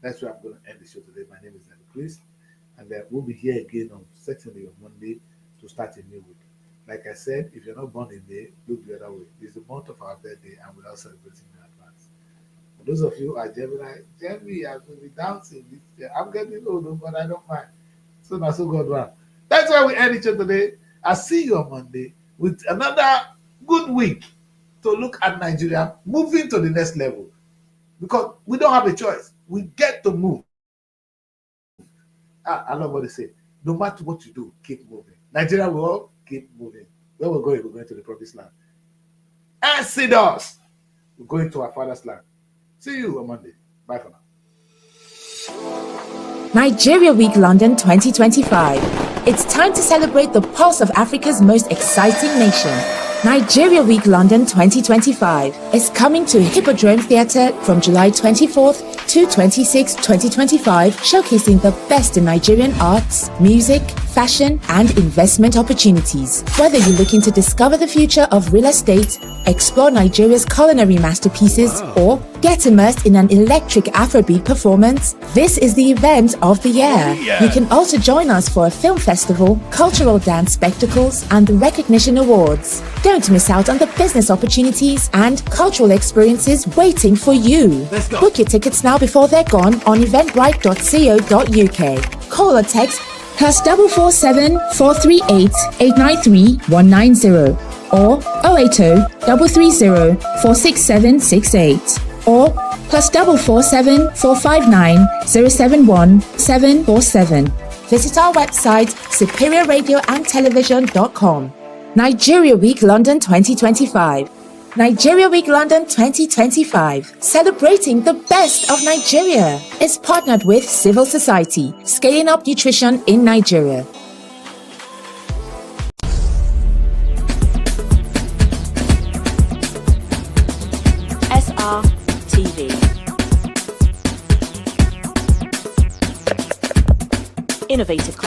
That's where I'm going to end the show today. My name is Chris. And we'll be here again on certainly on Monday to start a new week. Like I said, if you're not born in May, look the other way. It's the month of our birthday and we're all celebrating in advance. For those of you who are Gemini, I will be dancing this year. I'm getting old, but I don't mind. So now, so God one. That's why we end each other today. I'll see you on Monday with another good week to look at Nigeria moving to the next level. Because we don't have a choice. We get to move. I love what they say. No matter what you do, keep moving. Nigeria will all keep moving. Where we're going to the promised land. Exodus! We're going to our father's land. See you on Monday. Bye for now. Nigeria Week London 2025. It's time to celebrate the pulse of Africa's most exciting nation. Nigeria Week London 2025 is coming to Hippodrome Theatre from July 24th to 26, 2025, showcasing the best in Nigerian arts, music, fashion, and investment opportunities. Whether you're looking to discover the future of real estate, explore Nigeria's culinary masterpieces, or get immersed in an electric Afrobeat performance, this is the event of the year. You can also join us for a film festival, cultural dance spectacles, and the recognition awards. Don't miss out on the business opportunities and cultural experiences waiting for you. Book your tickets now before they're gone on eventbrite.co.uk. Call or text +447 438 893 190 or 080 330 46768 or +447 459 071 747. Visit our website superiorradioandtelevision.com. Nigeria Week London 2025. Nigeria Week London 2025, celebrating the best of Nigeria, is partnered with Civil Society, scaling up nutrition in Nigeria. Artv. Innovative